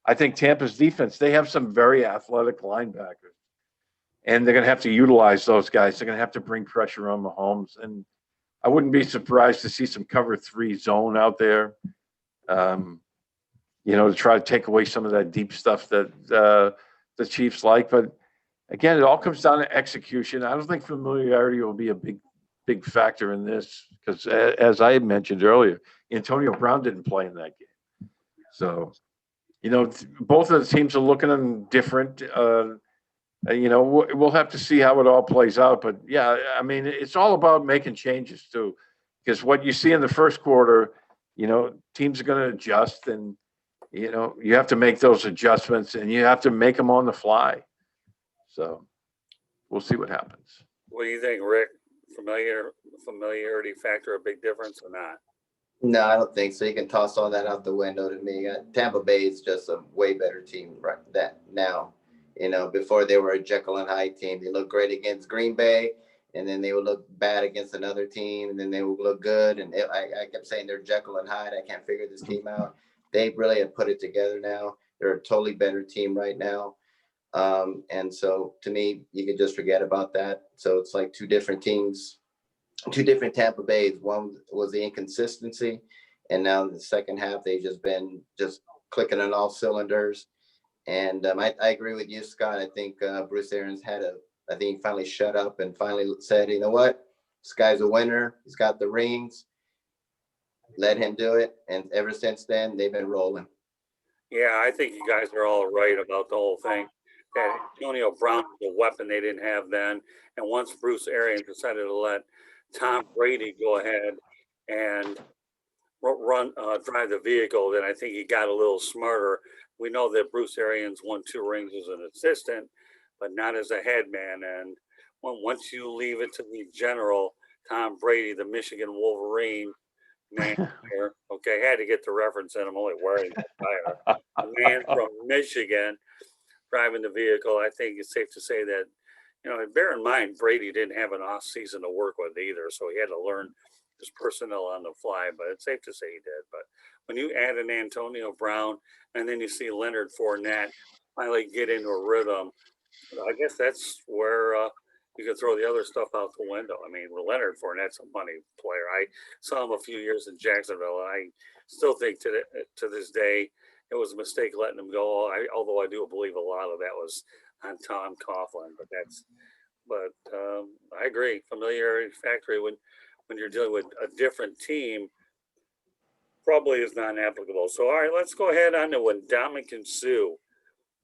I think, Tampa's defense. They have some very athletic linebackers, and they're going to have to utilize those guys. They're going to have to bring pressure on Mahomes, and I wouldn't be surprised to see some cover 3 zone out there, to try to take away some of that deep stuff that the Chiefs like. But again, it all comes down to execution. I don't think familiarity will be a big factor in this because, as I had mentioned earlier, Antonio Brown didn't play in that game. So, both of the teams are looking at them different. We'll have to see how it all plays out. But, yeah, I mean, it's all about making changes, too, because what you see in the first quarter, teams are going to adjust, and, you have to make those adjustments, and you have to make them on the fly. So we'll see what happens. What do you think, Rick? Familiarity factor a big difference or not? No, I don't think so. You can toss all that out the window to me. Tampa Bay is just a way better team right now. Before they were a Jekyll and Hyde team. They look great against Green Bay, and then they would look bad against another team, and then they would look good. And I kept saying they're Jekyll and Hyde. I can't figure this team out. They really have put it together now. They're a totally better team right now. And so to me, you could just forget about that. So it's like 2 different teams, 2 different Tampa Bays. One was the inconsistency, and now in the second half, they've just been clicking on all cylinders. And I agree with you, Scott. I think Bruce Arians I think he finally shut up and finally said, you know what, this guy's a winner. He's got the rings. Let him do it. And ever since then, they've been rolling. Yeah, I think you guys are all right about the whole thing. That Antonio Brown was a weapon they didn't have then. And once Bruce Arians decided to let Tom Brady go ahead and drive the vehicle, then I think he got a little smarter. We know that Bruce Arians won 2 rings as an assistant, but not as a head man. And once you leave it to the general, Tom Brady, the Michigan Wolverine, man, okay, had to get the reference in. I'm only wearing the tire. A man from Michigan driving the vehicle. I think it's safe to say that, bear in mind, Brady didn't have an off season to work with either, so he had to learn his personnel on the fly. But it's safe to say he did. But when you add an Antonio Brown and then you see Leonard Fournette finally get into a rhythm, I guess that's where you can throw the other stuff out the window. I mean, Leonard Fournette's a money player. I saw him a few years in Jacksonville, and I still think to this day it was a mistake letting him go. Although I do believe a lot of that was on Tom Coughlin, but I agree. Familiarity factor when you're dealing with a different team probably is not applicable. So all right, let's go ahead on to Ndamukong Suh.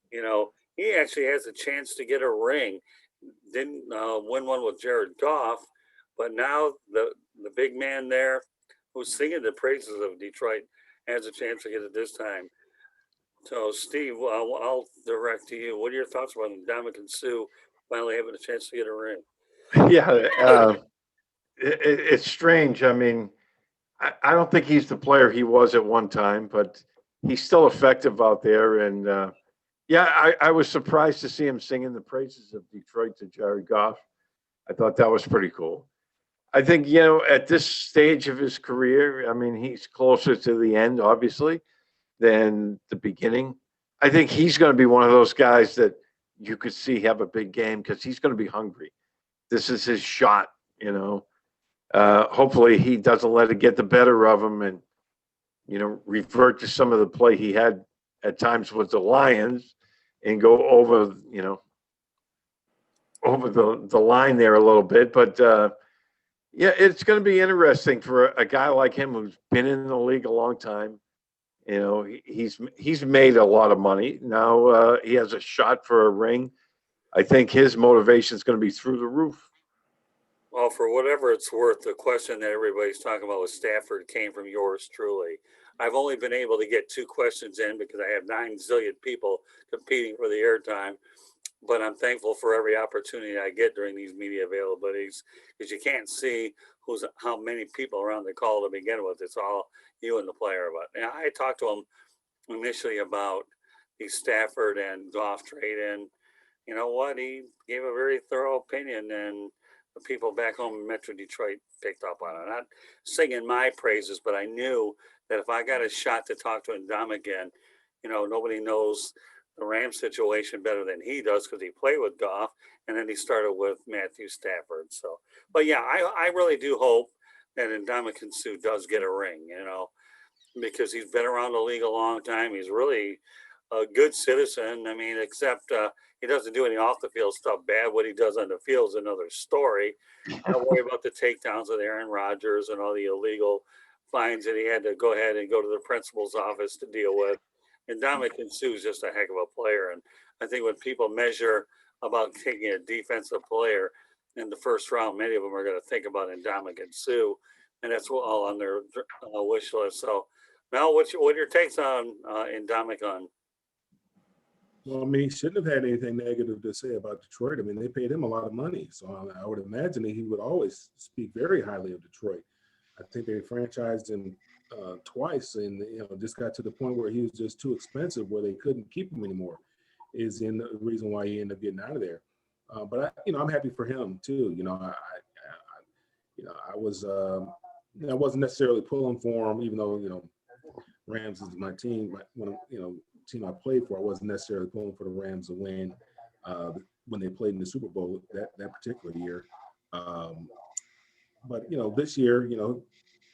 He actually has a chance to get a ring. Didn't win one with Jared Goff, but now the big man there who's singing the praises of Detroit has a chance to get it this time. So, Steve, I'll direct to you. What are your thoughts about Ndamukong Suh finally having a chance to get a ring? Yeah, it's strange. I mean, I don't think he's the player he was at one time, but he's still effective out there. And I was surprised to see him singing the praises of Detroit to Jared Goff. I thought that was pretty cool. I think, at this stage of his career, I mean, he's closer to the end, obviously, than the beginning. I think he's going to be one of those guys that you could see have a big game because he's going to be hungry. This is his shot, Hopefully he doesn't let it get the better of him and, revert to some of the play he had at times with the Lions and go over, over the line there a little bit, but yeah, it's going to be interesting for a guy like him who's been in the league a long time. You know, he's made a lot of money now. He has a shot for a ring. I think his motivation is going to be through the roof. Well, for whatever it's worth, the question that everybody's talking about with Stafford came from yours truly. I've only been able to get 2 questions in because I have 9 zillion people competing for the airtime. But I'm thankful for every opportunity I get during these media availabilities because you can't see how many people are on the call to begin with. It's all you and the player. But I talked to him initially about the Stafford and Goff trade, and you know what? He gave a very thorough opinion, and the people back home in Metro Detroit picked up on it. Not singing my praises, but I knew that if I got a shot to talk to Ndam again, nobody knows the Rams situation better than he does because he played with Goff, and then he started with Matthew Stafford. So, but yeah, I really do hope that Ndamukong Suh does get a ring, because he's been around the league a long time. He's really a good citizen. I mean, except he doesn't do any off the field stuff bad. What he does on the field is another story. Don't worry about the takedowns with Aaron Rodgers and all the illegal fines that he had to go ahead and go to the principal's office to deal with. And Ndamukong Suh is just a heck of a player. And I think when people measure about taking a defensive player in the first round, many of them are going to think about Ndamukong Suh, and that's all on their wish list. So, Mel, what are your takes on Ndamukong? Well, I mean, he shouldn't have had anything negative to say about Detroit. I mean, they paid him a lot of money. So I would imagine that he would always speak very highly of Detroit. I think they franchised him twice, and just got to the point where he was just too expensive, where they couldn't keep him anymore. Is in the reason why he ended up getting out of there. But I'm happy for him too. I wasn't necessarily pulling for him, even though Rams is my team. Team I played for, I wasn't necessarily pulling for the Rams to win when they played in the Super Bowl that particular year. But this year,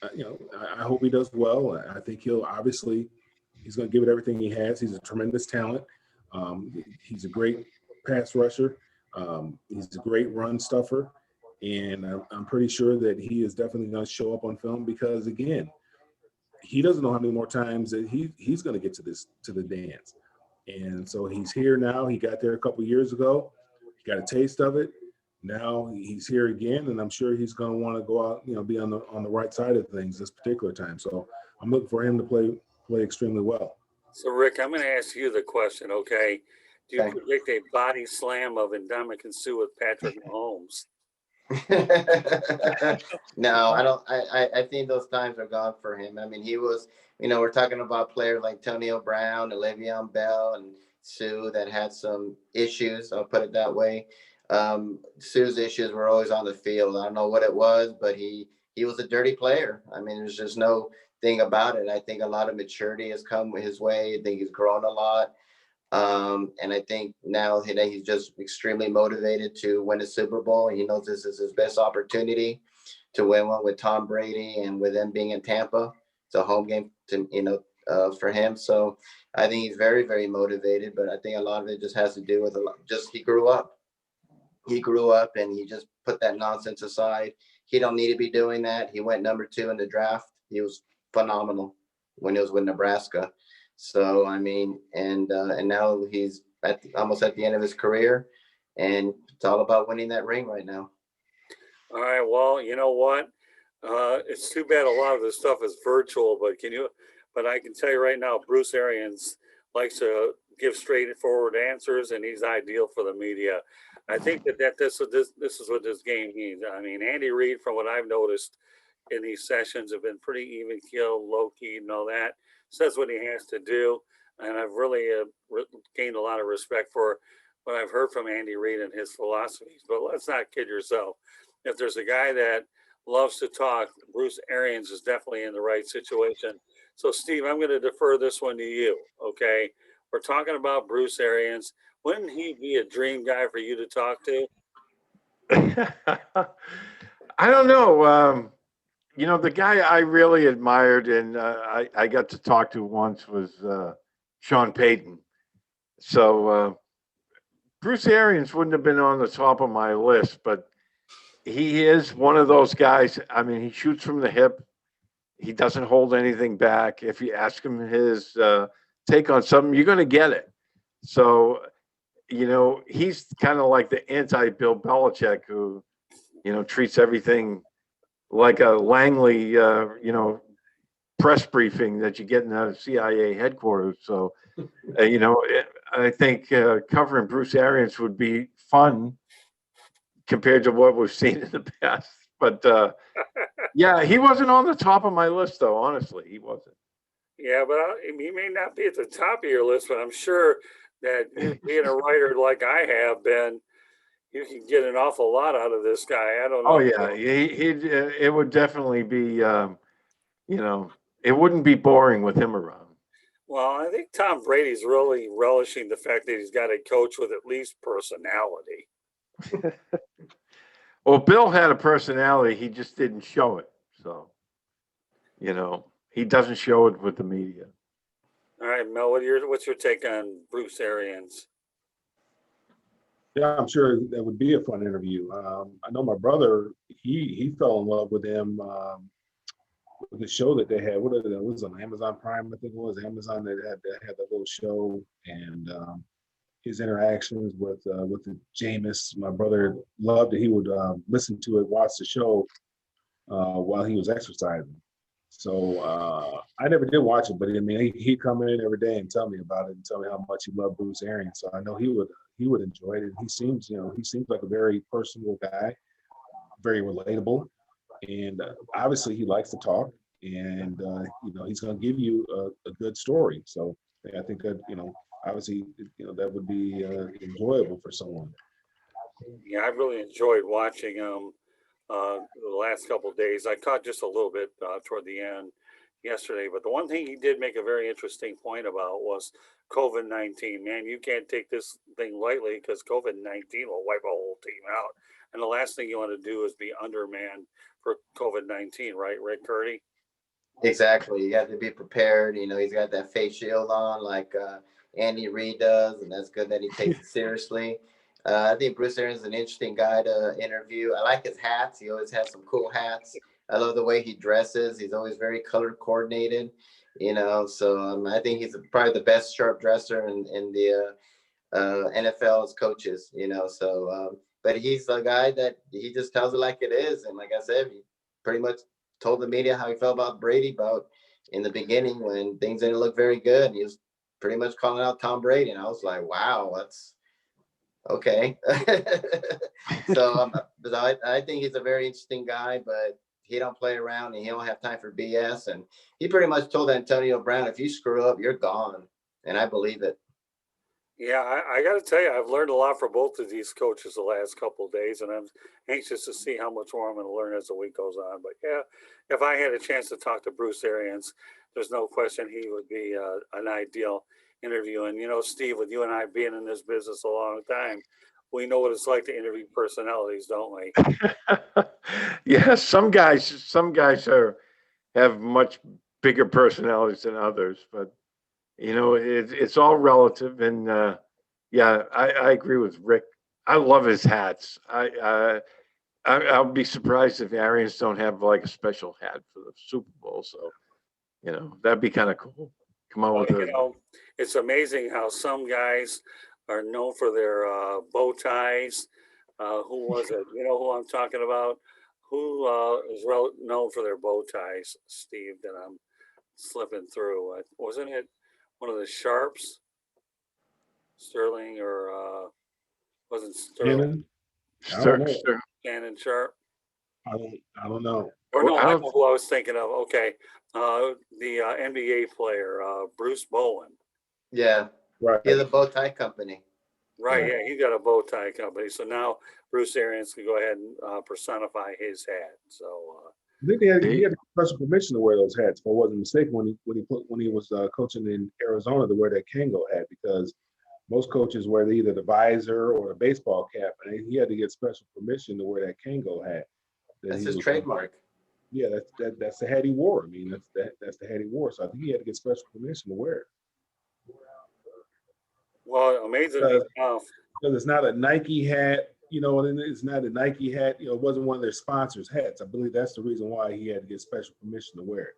I hope he does well. I think he's going to give it everything he has. He's a tremendous talent. He's a great pass rusher. He's a great run stuffer. And I'm pretty sure that he is definitely going to show up on film because, again, he doesn't know how many more times that he's going to get to the dance. And so he's here now. He got there a couple of years ago. He got a taste of it. Now he's here again, and I'm sure he's going to want to go out, be on the right side of things this particular time. So I'm looking for him to play extremely well. So, Rick, I'm going to ask you the question, okay? Do you predict a body slam of Ndamukong Suh with Patrick Mahomes? No, I don't. I think those times are gone for him. I mean, he was, we're talking about players like Antonio Brown, Le'Veon Bell, and Suh that had some issues. I'll put it that way. Suh's issues were always on the field. I don't know what it was, but he was a dirty player. I mean, there's just no thing about it. I think a lot of maturity has come his way. I think he's grown a lot. And I think now he's just extremely motivated to win a Super Bowl. He knows this is his best opportunity to win one with Tom Brady, and with them being in Tampa, it's a home game for him. So I think he's very, very motivated, but I think a lot of it just has to do with he grew up. He grew up and he just put that nonsense aside. He don't need to be doing that. He went number 2 in the draft. He was phenomenal when he was with Nebraska. So, I mean, and now he's almost at the end of his career, and it's all about winning that ring right now. All right. Well, you know what? It's too bad a lot of this stuff is virtual, but I can tell you right now, Bruce Arians likes to give straightforward answers, and he's ideal for the media. I think that this is what this game needs. I mean, Andy Reid, from what I've noticed in these sessions, have been pretty even keel, low key, and all that. Says what he has to do, and I've really gained a lot of respect for what I've heard from Andy Reid and his philosophies. But let's not kid yourself. If there's a guy that loves to talk, Bruce Arians is definitely in the right situation. So, Steve, I'm going to defer this one to you, okay? We're talking about Bruce Arians. Wouldn't he be a dream guy for you to talk to? I don't know. The guy I really admired and I got to talk to once was Sean Payton. So Bruce Arians wouldn't have been on the top of my list, but he is one of those guys. I mean, he shoots from the hip. He doesn't hold anything back. If you ask him his take on something, you're going to get it. So, he's kind of like the anti-Bill Belichick, who, treats everything like a Langley, press briefing that you get in the CIA headquarters. So, I think covering Bruce Arians would be fun compared to what we've seen in the past. But yeah, he wasn't on the top of my list, though. Honestly, he wasn't. Yeah, but he may not be at the top of your list, but I'm sure that being a writer like I have been, you can get an awful lot out of this guy. I don't know. Oh yeah, it would definitely be, it wouldn't be boring with him around. Well, I think Tom Brady's really relishing the fact that he's got a coach with at least personality. Well, Bill had a personality. He just didn't show it. So, he doesn't show it with the media. All right, Mel, what's your take on Bruce Arians? Yeah, I'm sure that would be a fun interview. I know my brother, he fell in love with him with the show that they had. What it was on Amazon Prime, I think it was Amazon that had that little show, and his interactions with the Jameis. My brother loved it. He would listen to it, watch the show while he was exercising. So I never did watch it, but I mean, he'd come in every day and tell me about it and tell me how much he loved Bruce Arians. So I know he would enjoy it. And he seems like a very personable guy, very relatable, and obviously he likes to talk, and he's going to give you a good story. So I think that obviously that would be enjoyable for someone. Yeah, I really enjoyed watching him the last couple of days. I caught just a little bit toward the end yesterday, but the one thing he did make a very interesting point about was COVID-19. Man, you can't take this thing lightly, because COVID-19 will wipe a whole team out. And the last thing you want to do is be undermanned for COVID-19, right, Rick Curti? Exactly. You have to be prepared. He's got that face shield on like Andy Reid does, and that's good that he takes it seriously. I think Bruce Arians is an interesting guy to interview. I like his hats. He always has some cool hats. I love the way he dresses. He's always very color coordinated, so I think he's probably the best sharp dresser in the NFL as coaches, so but he's a guy that he just tells it like it is. And like I said, he pretty much told the media how he felt about Brady about in the beginning when things didn't look very good. He was pretty much calling out Tom Brady, and I was like, wow, that's okay. So I think he's a very interesting guy, but he don't play around and he don't have time for BS. And he pretty much told Antonio Brown, if you screw up, you're gone. And I believe it. Yeah, I got to tell you, I've learned a lot from both of these coaches the last couple of days, and I'm anxious to see how much more I'm going to learn as the week goes on. But yeah, if I had a chance to talk to Bruce Arians, there's no question he would be an ideal interview. And Steve, with you and I being in this business a long time, we know what it's like to interview personalities, don't we? Yeah, some guys have much bigger personalities than others, but it's all relative. And yeah, I agree with Rick. I love his hats. I'll be surprised if Arians don't have like a special hat for the Super Bowl. So that'd be kind of cool. Come on with it. It's amazing how some guys are known for their bow ties. Who was it? You know who I'm talking about? Who is known for their bow ties, Steve, that I'm slipping through? Wasn't it one of the Sharps? Sterling, or wasn't Sterling? Shannon Sharp? I don't know. Or no, I know who I was thinking of. Okay. The NBA player, Bruce Bowen. Yeah. Right. He has a bow tie company. Right, yeah, he's got a bow tie company. So now Bruce Arians can go ahead and personify his hat. So I think he had special permission to wear those hats, if I wasn't mistaken, when he was coaching in Arizona, to wear that Kango hat, because most coaches wear either the visor or the baseball cap, and he had to get special permission to wear that Kango hat. That's his trademark. Yeah, that's the hat he wore. I mean, that's the hat he wore. So I think he had to get special permission to wear it. Well, amazingly enough, Because it's not a Nike hat, and it's not a Nike hat. It wasn't one of their sponsors' hats. I believe that's the reason why he had to get special permission to wear it.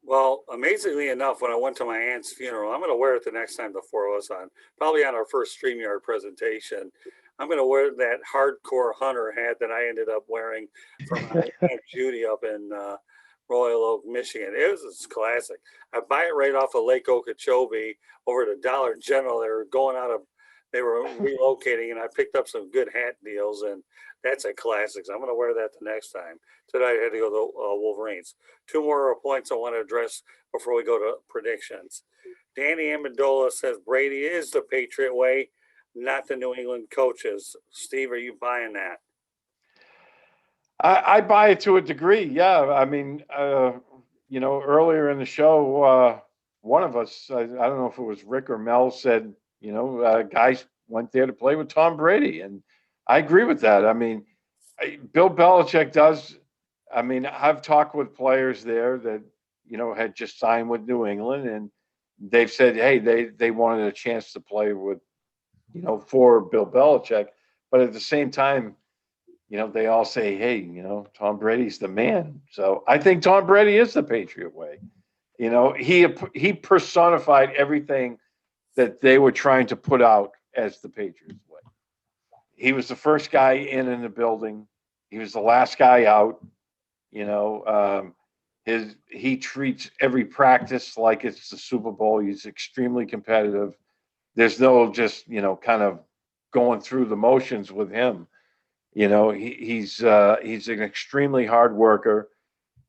well, amazingly enough, when I went to my aunt's funeral, I'm going to wear it the next time the four of us on, probably on our first StreamYard presentation. I'm going to wear that hardcore hunter hat that I ended up wearing from my Aunt Judy up in Royal Oak, Michigan. It's classic. I buy it right off of Lake Okeechobee over at Dollar General. They were relocating, and I picked up some good hat deals, and that's a classic. So I'm going to wear that the next time. Tonight I had to go to Wolverines. Two more points I want to address before we go to predictions. Danny Amendola says Brady is the Patriot way, not the New England coaches. Steve, are you buying that? I buy it to a degree. Yeah. I mean, earlier in the show, one of us, I don't know if it was Rick or Mel, said, guys went there to play with Tom Brady. And I agree with that. I mean, Bill Belichick does. I mean, I've talked with players there that, had just signed with New England, and they've said, hey, they wanted a chance to play with, for Bill Belichick. But at the same time, they all say, hey, Tom Brady's the man. So I think Tom Brady is the Patriot way. He personified everything that they were trying to put out as the Patriots way. He was the first guy in the building. He was the last guy out. He treats every practice like it's the Super Bowl. He's extremely competitive. There's no just, kind of going through the motions with him. He's an extremely hard worker,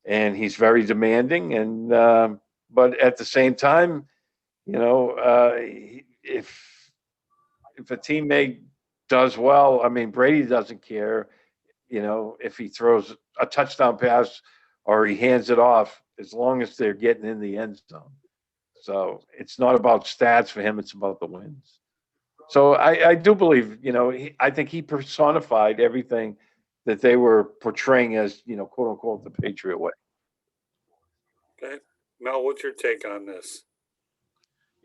and he's very demanding. And but at the same time, if a teammate does well, I mean, Brady doesn't care, if he throws a touchdown pass or he hands it off, as long as they're getting in the end zone. So it's not about stats for him; it's about the wins. So I do believe, I think he personified everything that they were portraying as, quote unquote, the Patriot way. Okay. Mel, what's your take on this?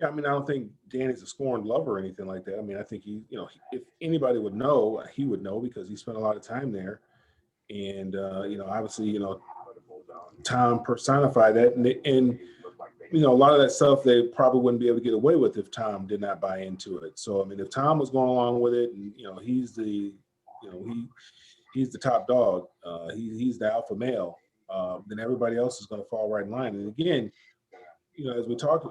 Yeah, I mean, I don't think Danny's a scorned lover or anything like that. I mean, I think if anybody would know, he would know because he spent a lot of time there. And, obviously, Tom personified that. And a lot of that stuff they probably wouldn't be able to get away with if Tom did not buy into it. So, I mean, if Tom was going along with it and, he's the, he's the top dog, he's the alpha male, then everybody else is going to fall right in line. And again, as we talked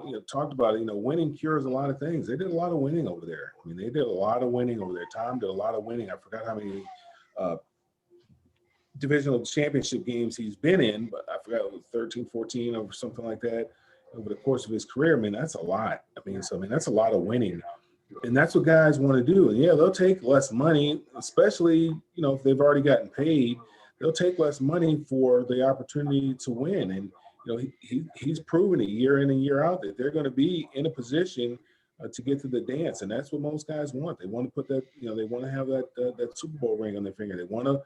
about it, winning cures a lot of things. They did a lot of winning over there. I mean, they did a lot of winning over there. Tom did a lot of winning. I forgot how many divisional championship games he's been in, but I forgot it was 13, 14 or something like that over the course of his career. I mean, that's a lot. That's a lot of winning. And that's what guys want to do. And yeah, they'll take less money, especially, if they've already gotten paid, they'll take less money for the opportunity to win. And, he's proven it year in and year out that they're going to be in a position to get to the dance. And that's what most guys want. They want to put that, they want to have that Super Bowl ring on their finger. They want to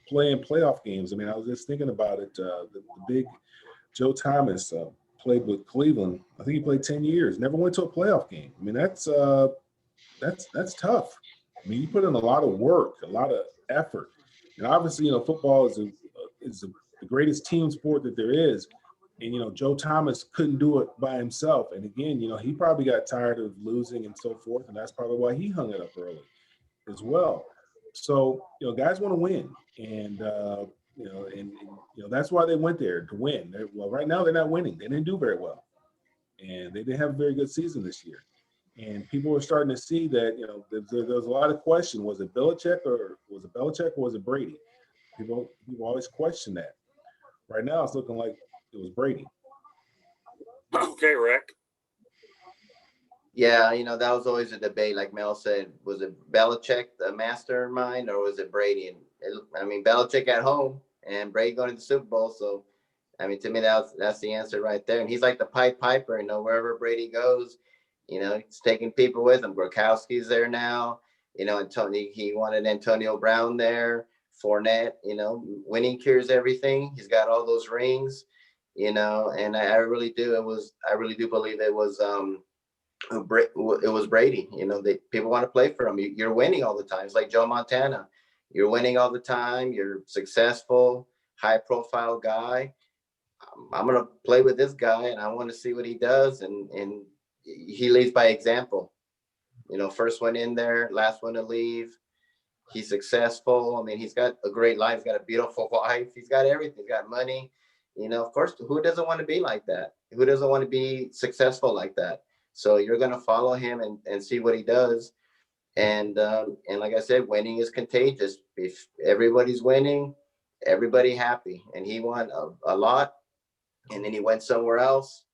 play in playoff games. I mean, I was just thinking about it. The big Joe Thomas played with Cleveland. I think he played 10 years, never went to a playoff game. I mean, that's tough. I mean, you put in a lot of work, a lot of effort. And obviously, football is the greatest team sport that there is. And, Joe Thomas couldn't do it by himself. And again, he probably got tired of losing and so forth. And that's probably why he hung it up early as well. So, guys want to win. And, that's why they went there to win. Right now they're not winning. They didn't do very well. And they didn't have a very good season this year. And people are starting to see that, there's a lot of question. Was it Belichick or was it Brady? People always question that. Right now it's looking like it was Brady. Okay, Rick. Yeah, that was always a debate. Like Mel said, was it Belichick, the mastermind, or was it Brady? And Belichick at home and Brady going to the Super Bowl. So, to me, that's the answer right there. And he's like the Pied Piper, wherever Brady goes, he's taking people with him. Gronkowski's there now. He wanted Antonio Brown there. Fournette, winning cures everything. He's got all those rings, and I really do. I really do believe it was it was Brady. You know, people want to play for him. You're winning all the time. It's like Joe Montana. You're winning all the time. You're successful, high profile guy. I'm going to play with this guy and I want to see what he does. And he leads by example. You know, first one in there, last one to leave. He's successful. I mean, he's got a great life. He's got a beautiful wife. He's got everything. He's got money. You know, of course, who doesn't want to be like that? Who doesn't want to be successful like that? So you're going to follow him and see what he does. And like I said, winning is contagious. If everybody's winning, everybody happy. And he won a lot. And then he went somewhere else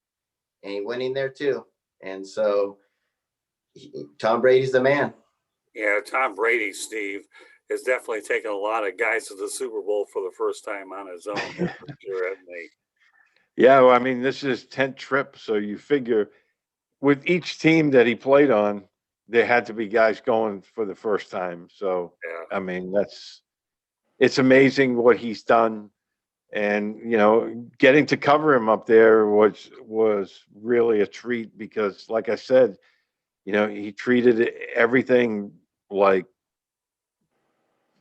and he went in there too. And so Tom Brady's the man. Yeah, Tom Brady, Steve, has definitely taken a lot of guys to the Super Bowl for the first time on his own. Sure, hasn't he? Yeah, well, I mean, this is his 10th trip, so you figure with each team that he played on, there had to be guys going for the first time. So, Yeah. I mean, it's amazing what he's done. And, you know, getting to cover him up there was really a treat because, like I said, you know, he treated everything like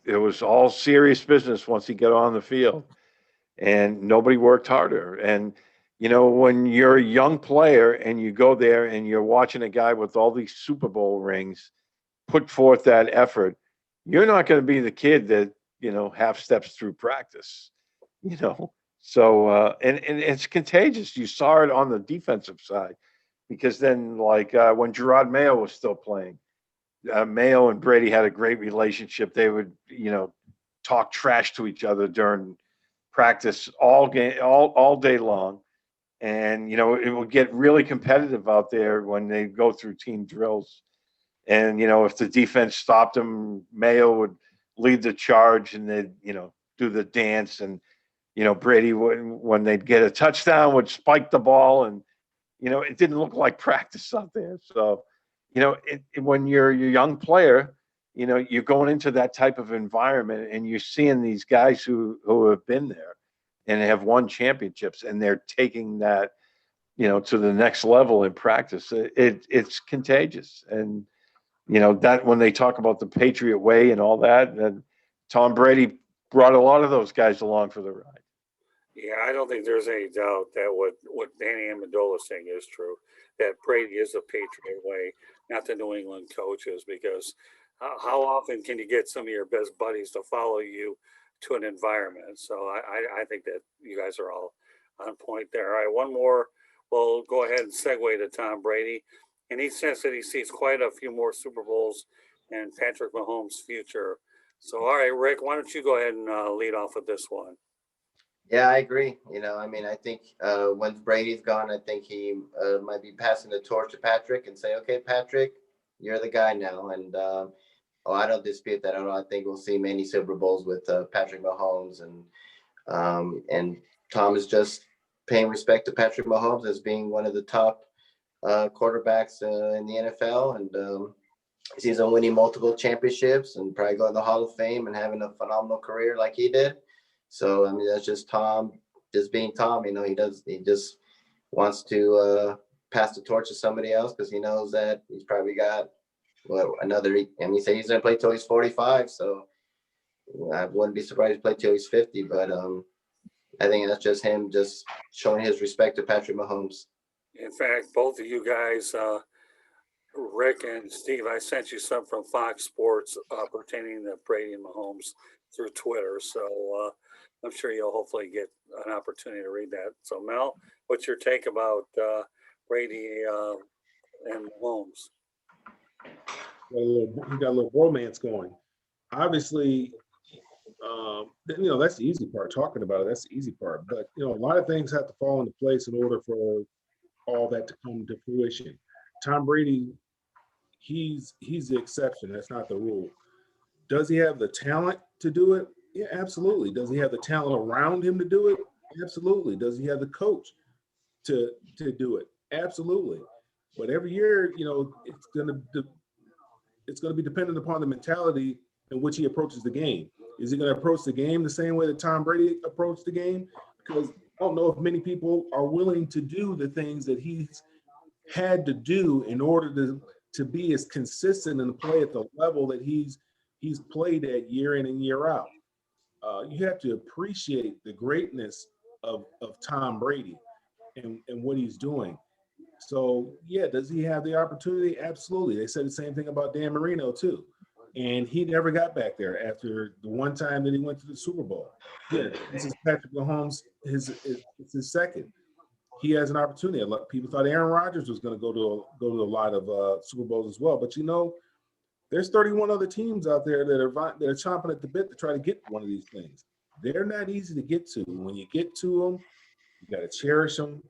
it was all serious business once he got on the field, and nobody worked harder. And, you know, when you're a young player and you go there and you're watching a guy with all these Super Bowl rings put forth that effort, you're not going to be the kid that, you know, half steps through practice, you know. So, and it's contagious. You saw it on the defensive side because then, like, when Gerard Mayo was still playing, Mayo and Brady had a great relationship. They would, you know, talk trash to each other during practice all day long. And, you know, it would get really competitive out there when they go through team drills. And, you know, if the defense stopped them, Mayo would lead the charge and they'd, you know, do the dance. And, you know, Brady would, when they'd get a touchdown, would spike the ball. And, you know, it didn't look like practice out there. So, you know, when you're a young player, you know, you're going into that type of environment and you're seeing these guys who have been there and have won championships and they're taking that, you know, to the next level in practice. It's contagious. And, you know, that when they talk about the Patriot way and all that, and Tom Brady brought a lot of those guys along for the ride. Yeah, I don't think there's any doubt that what Danny Amendola is saying is true, that Brady is the Patriot way, not the New England coaches, because how often can you get some of your best buddies to follow you to an environment? So I think that you guys are all on point there. All right, one more. We'll go ahead and segue to Tom Brady. And he says that he sees quite a few more Super Bowls in Patrick Mahomes' future. So, all right, Rick, why don't you go ahead and lead off with this one? Yeah, I agree. You know, I mean, I think once Brady's gone, I think he might be passing the torch to Patrick and say, okay, Patrick, you're the guy now. And I don't dispute that. I think we'll see many Super Bowls with Patrick Mahomes. And Tom is just paying respect to Patrick Mahomes as being one of the top quarterbacks in the NFL. And he's winning multiple championships and probably going to the Hall of Fame and having a phenomenal career like he did. So, I mean, that's just Tom, just being Tom. You know, he just wants to pass the torch to somebody else because he knows that he's probably got another. And he said he's going to play till he's 45. So I wouldn't be surprised to play till he's 50. But I think that's just him just showing his respect to Patrick Mahomes. In fact, both of you guys, Rick and Steve, I sent you some from Fox Sports pertaining to Brady and Mahomes through Twitter. So I'm sure you'll hopefully get an opportunity to read that. So Mel, what's your take about Brady and Mahomes? You got a little romance going. Obviously, you know, that's the easy part. Talking about it, that's the easy part. But, you know, a lot of things have to fall into place in order for all that to come to fruition. Tom Brady, he's the exception. That's not the rule. Does he have the talent to do it? Yeah, absolutely. Does he have the talent around him to do it? Absolutely. Does he have the coach to do it? Absolutely. But every year, you know, it's gonna be dependent upon the mentality in which he approaches the game. Is he going to approach the game the same way that Tom Brady approached the game? Because I don't know if many people are willing to do the things that he's had to do in order to be as consistent and play at the level that he's played at year in and year out. You have to appreciate the greatness of Tom Brady and what he's doing. So, yeah, does he have the opportunity? Absolutely. They said the same thing about Dan Marino, too. And he never got back there after the one time that he went to the Super Bowl. Yeah, this is Patrick Mahomes. It's his second. He has an opportunity. A lot of people thought Aaron Rodgers was going to go to a lot of Super Bowls as well. But, there's 31 other teams out there that are chomping at the bit to try to get one of these things. They're not easy to get to. When you get to them, you got to cherish them,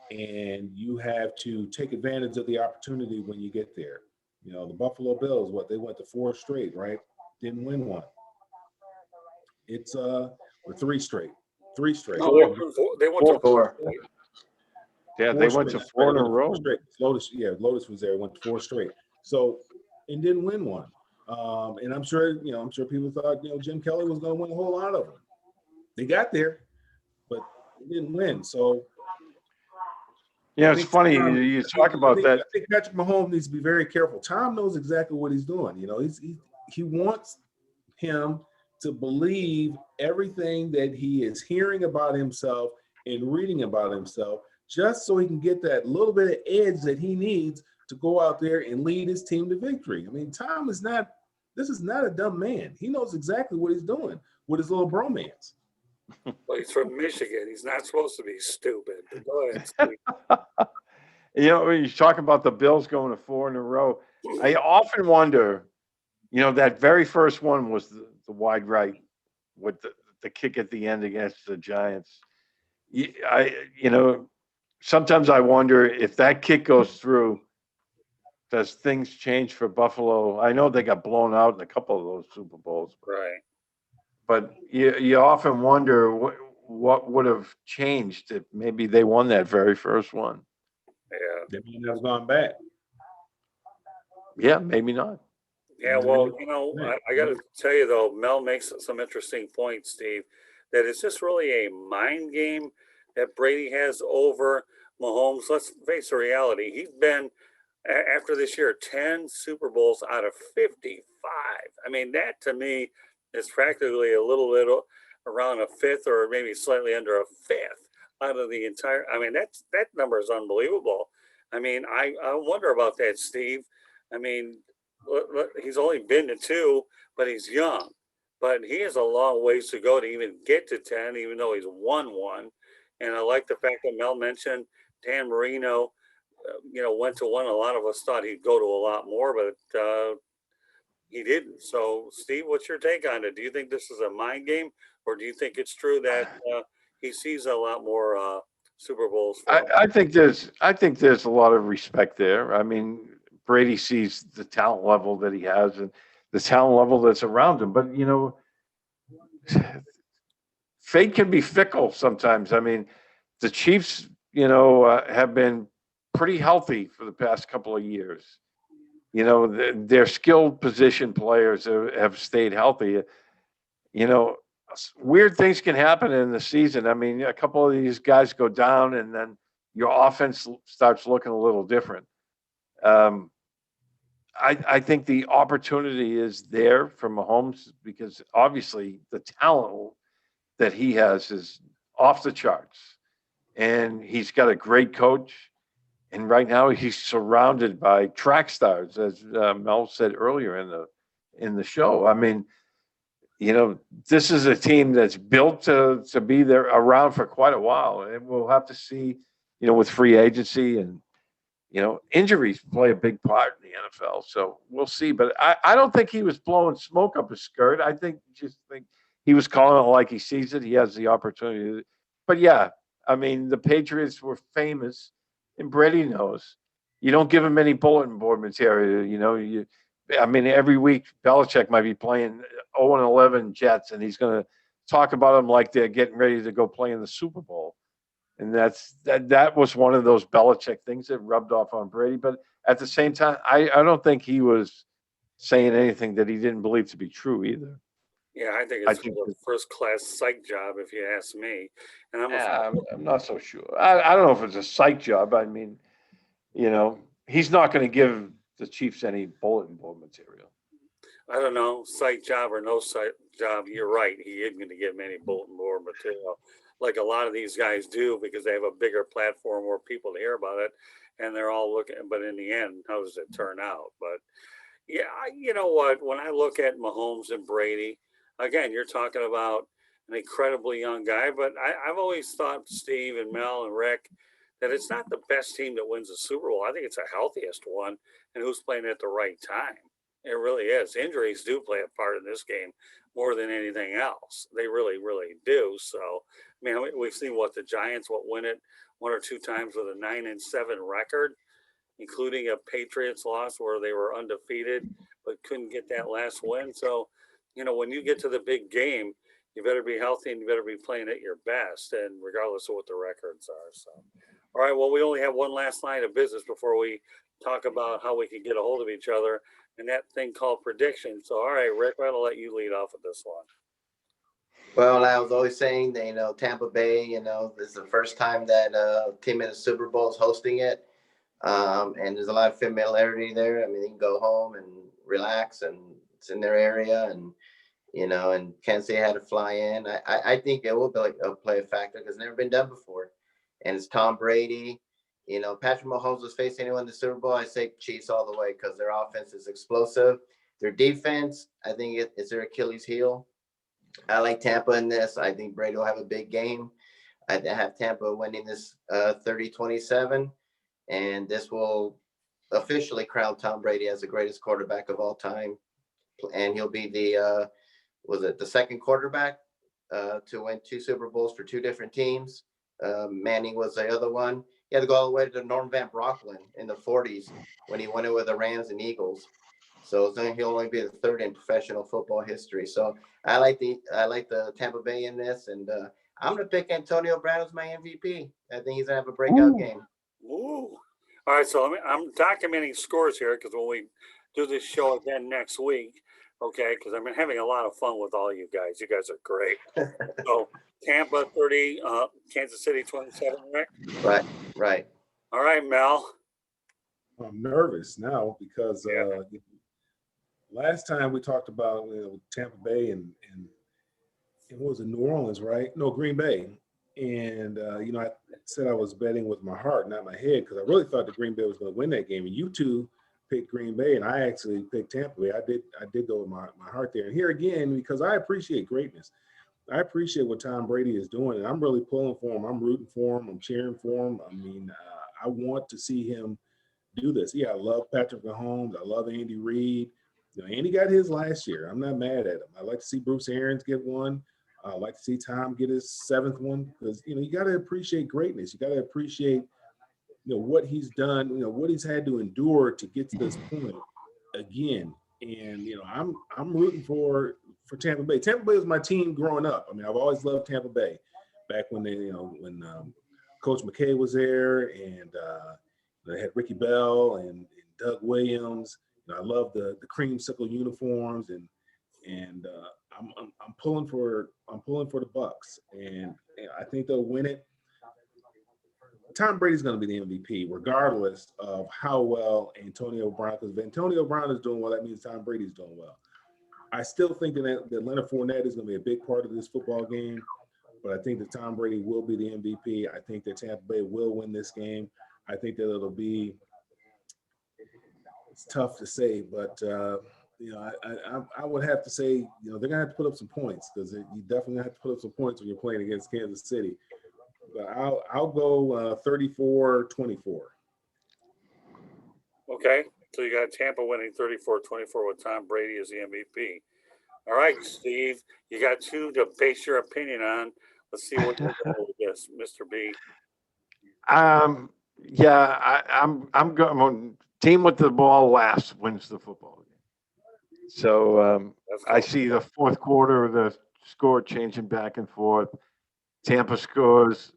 and you have to take advantage of the opportunity when you get there. The Buffalo Bills, they went to 4 straight, right? Didn't win one. It's or 3 straight. 3 straight. No, they went to 4. Yeah, they went to 4 in a row. Lotus was there. Went to 4 straight. So, and didn't win one. And I'm sure people thought, Jim Kelly was going to win a whole lot of them. They got there, but they didn't win. So, it's funny you talk about that. I think Patrick Mahomes needs to be very careful. Tom knows exactly what he's doing. He wants him to believe everything that he is hearing about himself and reading about himself, just so he can get that little bit of edge that he needs to go out there and lead his team to victory. Tom is not a dumb man. He knows exactly what he's doing with his little bromance. Well, he's from Michigan. He's not supposed to be stupid. But go ahead, Steve. When you talk about the Bills going to 4 in a row, I often wonder, that very first one was the wide right with the kick at the end against the Giants. Sometimes I wonder if that kick goes through, does things change for Buffalo? I know they got blown out in a couple of those Super Bowls. Right. But you often wonder what would have changed if maybe they won that very first one. Yeah. They may not have gone back. Yeah, maybe not. Yeah, well, I got to tell you, though, Mel makes some interesting points, Steve, that it's just really a mind game that Brady has over Mahomes. Let's face the reality. He's been, after this year, 10 Super Bowls out of 55. That to me is practically a little bit around a fifth or maybe slightly under a fifth out of the entire. That number is unbelievable. I wonder about that, Steve. He's only been to 2, but he's young. But he has a long ways to go to even get to 10, even though he's won 1. And I like the fact that Mel mentioned Dan Marino, went to 1. A lot of us thought he'd go to a lot more, but he didn't. So, Steve, what's your take on it? Do you think this is a mind game, or do you think it's true that he sees a lot more Super Bowls? I think there's a lot of respect there. Brady sees the talent level that he has and the talent level that's around him. But, fate can be fickle sometimes. The Chiefs, have been pretty healthy for the past couple of years. Their skilled position players have stayed healthy. Weird things can happen in the season. A couple of these guys go down and then your offense starts looking a little different. I think the opportunity is there for Mahomes because obviously the talent that he has is off the charts, and he's got a great coach. And right now he's surrounded by track stars, as Mel said earlier in the show. This is a team that's built to be there around for quite a while, and we'll have to see, with free agency and injuries play a big part in the NFL. So we'll see. But I don't think he was blowing smoke up his skirt. I think he was calling it like he sees it. He has the opportunity. But yeah, the Patriots were famous, and Brady knows. You don't give him any bulletin board material. Every week Belichick might be playing 0-11 Jets, and he's going to talk about them like they're getting ready to go play in the Super Bowl. And that was one of those Belichick things that rubbed off on Brady. But at the same time, I don't think he was saying anything that he didn't believe to be true either. Yeah, I think it's a first-class psych job, if you ask me. And I'm not so sure. I don't know if it's a psych job. he's not going to give the Chiefs any bulletin board material. I don't know, site job or no site job, you're right. He isn't going to give them any bulletin board material like a lot of these guys do because they have a bigger platform, more people to hear about it, and they're all looking. But in the end, how does it turn out? But yeah, you know what? When I look at Mahomes and Brady, again, you're talking about an incredibly young guy, but I've always thought, Steve and Mel and Rick, that it's not the best team that wins the Super Bowl. I think it's the healthiest one and who's playing at the right time. It really is. Injuries do play a part in this game more than anything else. They really, really do. So, I mean, we've seen the Giants win it 1 or 2 times with a 9-7 record, including a Patriots loss where they were undefeated but couldn't get that last win. So, when you get to the big game, you better be healthy and you better be playing at your best, and regardless of what the records are. So, all right, well, we only have one last line of business before we talk about how we can get a hold of each other, and that thing called prediction. So, all right, Rick, I'm going to let you lead off with this one. Well, I was always saying that, Tampa Bay, this is the first time that team in the Super Bowl is hosting it. And there's a lot of familiarity there. I mean, they can go home and relax, and it's in their area, and and Kansas City had to fly in. I think it will play a factor because it's never been done before, and it's Tom Brady. Patrick Mahomes was facing anyone in the Super Bowl, I say Chiefs all the way because their offense is explosive. Their defense, I think, it's their Achilles heel. I like Tampa in this. I think Brady will have a big game. I have Tampa winning this 30-27. And this will officially crown Tom Brady as the greatest quarterback of all time. And he'll be the second quarterback to win 2 Super Bowls for 2 different teams. Manning was the other one. He had to go all the way to Norm Van Brocklin in the 40s when he won it with the Rams and Eagles. So he'll only be the 3rd in professional football history. So I like the Tampa Bay in this, and I'm going to pick Antonio Brown as my MVP. I think he's going to have a breakout game. Ooh. All right, so I'm documenting scores here because when we do this show again next week, okay, because I've been having a lot of fun with all you guys. You guys are great. So Tampa 30, Kansas City 27, right? Right. All right, Mel. I'm nervous now because last time we talked about Tampa Bay and what was it, New Orleans, right? No, Green Bay. And, I said I was betting with my heart, not my head, because I really thought that Green Bay was going to win that game. And you two picked Green Bay, and I actually picked Tampa Bay. I did go with my heart there. And here again, because I appreciate greatness. I appreciate what Tom Brady is doing, and I'm really pulling for him. I'm rooting for him. I'm cheering for him. I mean, I want to see him do this. Yeah, I love Patrick Mahomes. I love Andy Reid. Andy got his last year. I'm not mad at him. I like to see Bruce Arians get one. I like to see Tom get his 7th one because, you got to appreciate greatness. You got to appreciate, what he's done, what he's had to endure to get to this point again. And, I'm rooting for Tampa Bay. Tampa Bay was my team growing up. I mean, I've always loved Tampa Bay back when when Coach McKay was there and they had Ricky Bell and Doug Williams. I love the creamsicle uniforms and I'm pulling for the Bucks, and I think they'll win it. Tom Brady's going to be the MVP, regardless of how well Antonio Brown. Because if Antonio Brown is doing well, that means Tom Brady's doing well. I still think that Leonard Fournette is going to be a big part of this football game, but I think that Tom Brady will be the MVP. I think that Tampa Bay will win this game. I think that it'll be. It's tough to say, but. I would have to say, they're gonna have to put up some points because you definitely have to put up some points when you're playing against Kansas City. But I'll go 34-24. Okay, so you got Tampa winning 34-24 with Tom Brady as the MVP. All right, Steve, you got 2 to base your opinion on. Let's see what you're going with this, Mr. B. Yeah, I'm going. Team with the ball last wins the football game. So I see the 4th quarter of the score changing back and forth. Tampa scores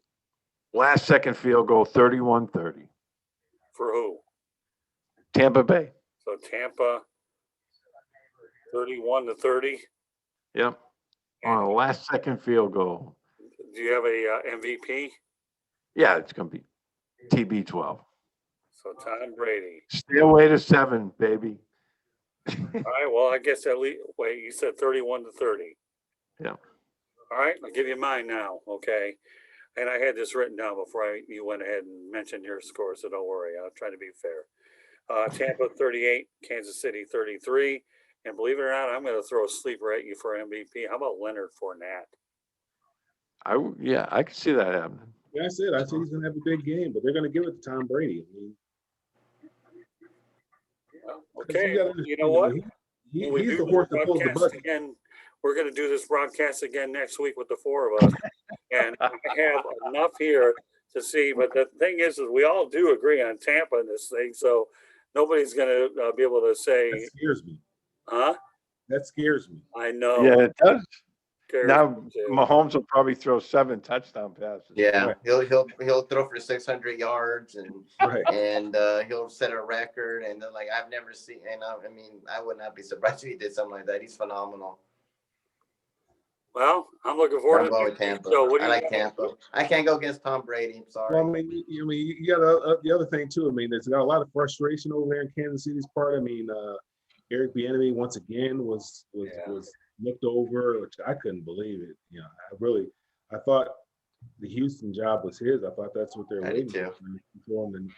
last second field goal, 31-30. For who? Tampa Bay. So Tampa 31-30. Yep. On a last second field goal. Do you have a MVP? Yeah, it's going to be TB12. So Tom Brady. Stay away to 7, baby. All right. Well, I guess at least, wait, you said 31-30. Yeah. All right. I'll give you mine now. Okay. And I had this written down before you went ahead and mentioned your score. So don't worry. I'll try to be fair. Tampa 38, Kansas City 33. And believe it or not, I'm going to throw a sleeper at you for MVP. How about Leonard Fournette? I could see that happening. Yeah, I said he's gonna have a big game, but they're gonna give it to Tom Brady. I mean, Okay. You know understand, what? He's the horse that pulls the button. Again, we're going to do this broadcast again next week with the four of us. And I have enough here to see. But the thing is we all do agree on Tampa in this thing. So nobody's going to be able to say. That scares me. Huh? That scares me. I know. Yeah, it does. Scares Now me too. Mahomes will probably throw 7 touchdown passes. Yeah, Right. he'll throw for 600 yards and Right. he'll set a record. And then, like, I've never seen. And I mean, I would not be surprised if he did something like that. He's phenomenal. Well, I'm looking forward I'm to going with Tampa. So what do I you like got? Tampa. I can't go against Tom Brady. I'm sorry. Well, I mean, you got the other thing too. I mean, there's got a lot of frustration over there in Kansas City's part. I mean, Eric Bieniemy once again was looked over, which I couldn't believe it. You know, I thought the Houston job was his. I thought that's what they're I waiting did for him, and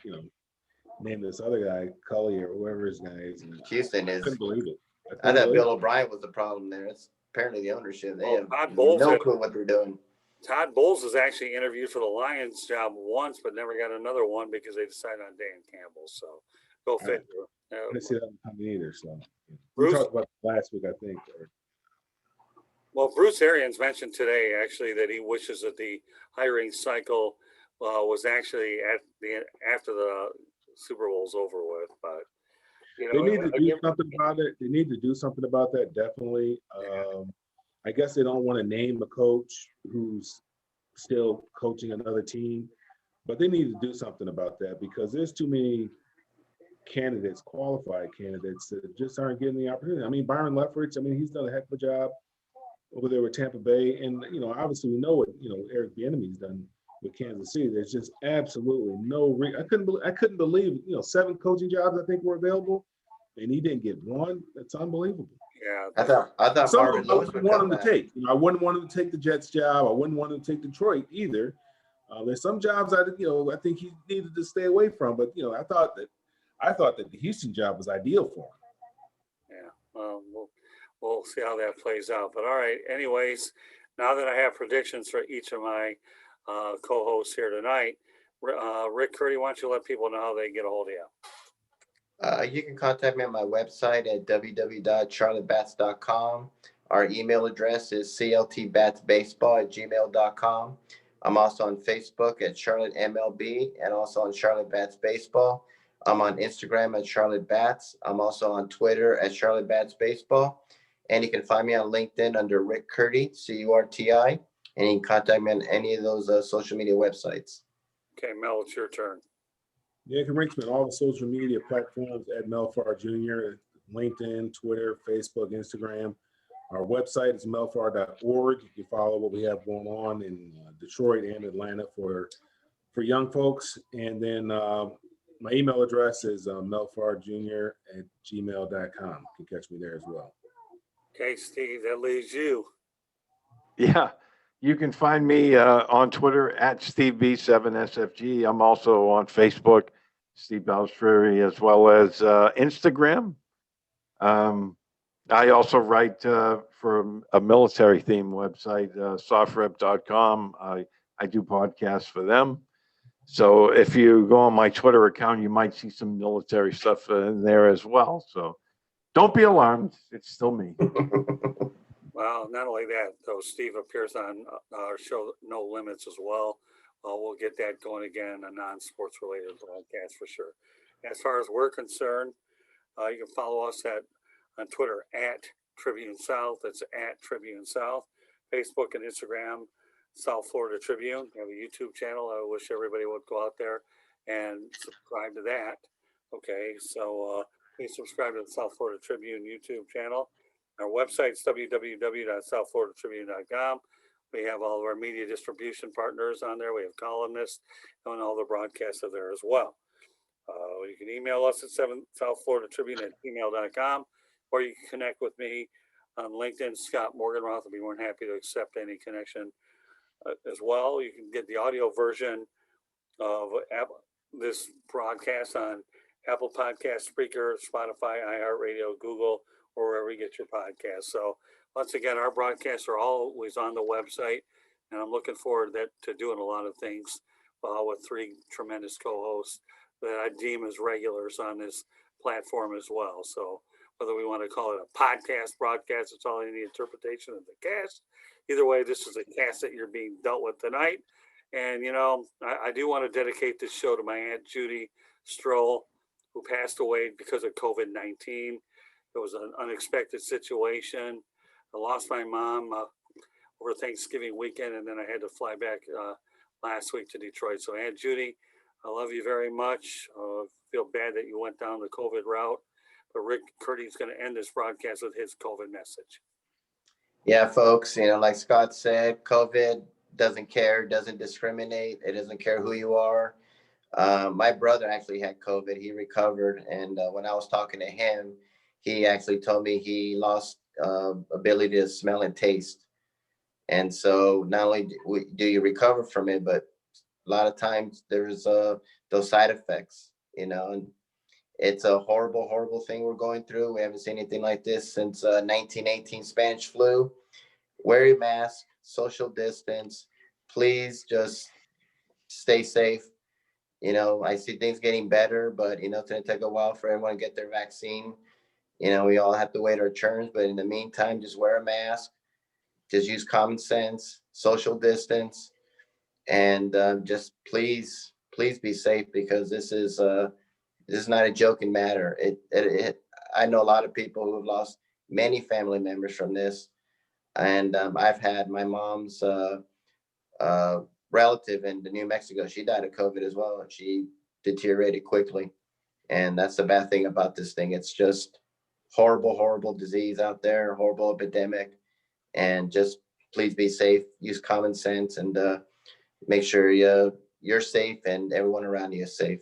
name this other guy Cully or whoever his guy is. And Houston I is. couldn't believe it. I thought Bill O'Brien was the problem there. It's apparently the ownership. They have Todd Bowles no clue what they're doing. Todd Bowles was actually interviewed for the Lions job once, but never got another one because they decided on Dan Campbell. So go figure. I didn't see that coming either. So Bruce- we talked about it last week, I think. Well, Bruce Arians mentioned today actually that he wishes that the hiring cycle was actually after the Super Bowl's over with. But They need to do something about it. They need to do something about that, definitely. I guess they don't want to name a coach who's still coaching another team, but they need to do something about that because there's too many candidates, qualified candidates, that just aren't getting the opportunity. I mean, Byron Leftwich, I mean, he's done a heck of a job over there with Tampa Bay. And, obviously we know what, Eric Bieniemy's done with Kansas City. There's just absolutely no I couldn't believe, 7 coaching jobs I think were available and he didn't get one. That's unbelievable. Yeah. I thought Some of Marvin them I Lewis wouldn't would want come him to back. take. I wouldn't want him to take the Jets job. I wouldn't want him to take Detroit either. There's some jobs I think he needed to stay away from. But I thought that the Houston job was ideal for him. Yeah. Well, we'll see how that plays out. But all right. Anyways, now that I have predictions for each of my co-hosts here tonight, Rick Curti, why don't you let people know how they get a hold of you? You can contact me on my website at www.charlottebats.com. Our email address is cltbatsbaseball@gmail.com. I'm also on Facebook at Charlotte MLB and also on Charlotte Bats Baseball. I'm on Instagram at Charlotte Bats. I'm also on Twitter at Charlotte Bats Baseball. And you can find me on LinkedIn under Rick Curti, Curti. And you can contact me on any of those social media websites. Okay, Mel, it's your turn. Yeah, you can reach me on all the social media platforms at Mel Farr Jr., LinkedIn, Twitter, Facebook, Instagram. Our website is melfar.org. You can follow what we have going on in Detroit and Atlanta for young folks. And then my email address is melfarjr@gmail.com. You can catch me there as well. Okay, Steve, that leaves you. Yeah, you can find me on Twitter at SteveB7SFG. I'm also on Facebook, Steve Balestrieri, as well as Instagram. I also write for a military theme website, sofrep.com. I do podcasts for them. So if you go on my Twitter account, you might see some military stuff in there as well. So don't be alarmed. It's still me. Well, not only that, though, Steve appears on our show No Limits as well. We'll get that going again, a non-sports related broadcast for sure. As far as we're concerned, you can follow us on Twitter at Tribune South. That's at Tribune South. Facebook and Instagram, South Florida Tribune. We have a YouTube channel. I wish everybody would go out there and subscribe to that. Okay, so please subscribe to the South Florida Tribune YouTube channel. Our website is www.southfloridatribune.com. We have all of our media distribution partners on there. We have columnists and all the broadcasts are there as well. You can email us at 7 South Florida Tribune at gmail.com, or you can connect with me on LinkedIn, Scott Morganroth. I'll be more than happy to accept any connection as well. You can get the audio version of this broadcast on Apple Podcast, Spreaker, Spotify, iHeartRadio, Google, or wherever you get your podcasts. So once again, our broadcasts are always on the website, and I'm looking forward to doing a lot of things with three tremendous co-hosts that I deem as regulars on this platform as well. So whether we want to call it a podcast, broadcast, it's all in the interpretation of the cast. Either way, this is a cast that you're being dealt with tonight. And, you know, I do want to dedicate this show to my Aunt Judy Stroll, who passed away because of COVID-19. It was an unexpected situation. I lost my mom over Thanksgiving weekend, and then I had to fly back last week to Detroit. So Aunt Judy, I love you very much. Feel bad that you went down the COVID route, but Rick Curti is going to end this broadcast with his COVID message. Yeah, folks, you know, like Scott said, COVID doesn't care, doesn't discriminate. It doesn't care who you are. My brother actually had COVID. He recovered. And when I was talking to him, he actually told me he lost ability to smell and taste. And so not only do you recover from it, but a lot of times there's those side effects, you know, and it's a horrible, horrible thing we're going through. We haven't seen anything like this since 1918 Spanish flu. Wear your mask, social distance. Please just stay safe. You know, I see things getting better, but, you know, it's going to take a while for everyone to get their vaccine. You know, we all have to wait our turns, but in the meantime, just wear a mask. Just use common sense, social distance, and just please be safe, because this is not a joking matter. I know a lot of people who have lost many family members from this, and I've had my mom's relative in New Mexico. She died of COVID as well, and she deteriorated quickly. And that's the bad thing about this thing. It's just horrible, horrible disease out there, horrible epidemic. And just please be safe, use common sense, and make sure you're safe and everyone around you is safe.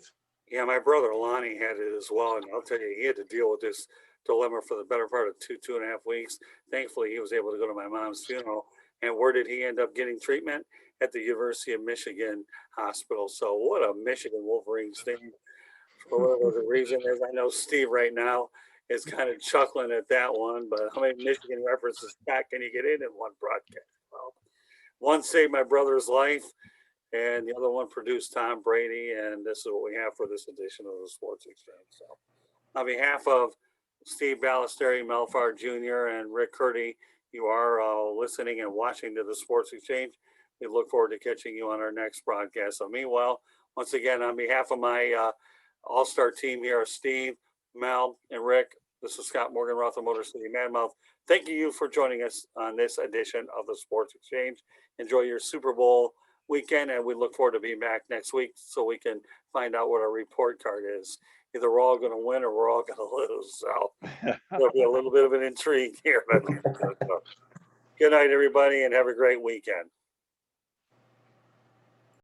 Yeah, my brother Lonnie had it as well, and I'll tell you, he had to deal with this dilemma for the better part of 2.5 weeks. Thankfully, he was able to go to my mom's funeral. And where did he end up getting treatment? At the University of Michigan Hospital. So what a Michigan Wolverines thing. For whatever the reason is, I know Steve right now is kind of chuckling at that one, but how many Michigan references back can you get in one broadcast? Well, one saved my brother's life, and the other one produced Tom Brady, and this is what we have for this edition of the Sports Exchange. So on behalf of Steve Balestrieri, Mel Farr Jr., and Rick Curti, you are listening and watching to the Sports Exchange. We look forward to catching you on our next broadcast. So meanwhile, once again, on behalf of my all-star team here, Steve, Mel, and Rick, this is Scott Morganroth of Motor City Madmouth. Thank you for joining us on this edition of the Sports Exchange. Enjoy your Super Bowl weekend, and we look forward to being back next week so we can find out what our report card is. Either we're all going to win or we're all going to lose. So there'll be a little bit of an intrigue here. Good night, everybody, and have a great weekend.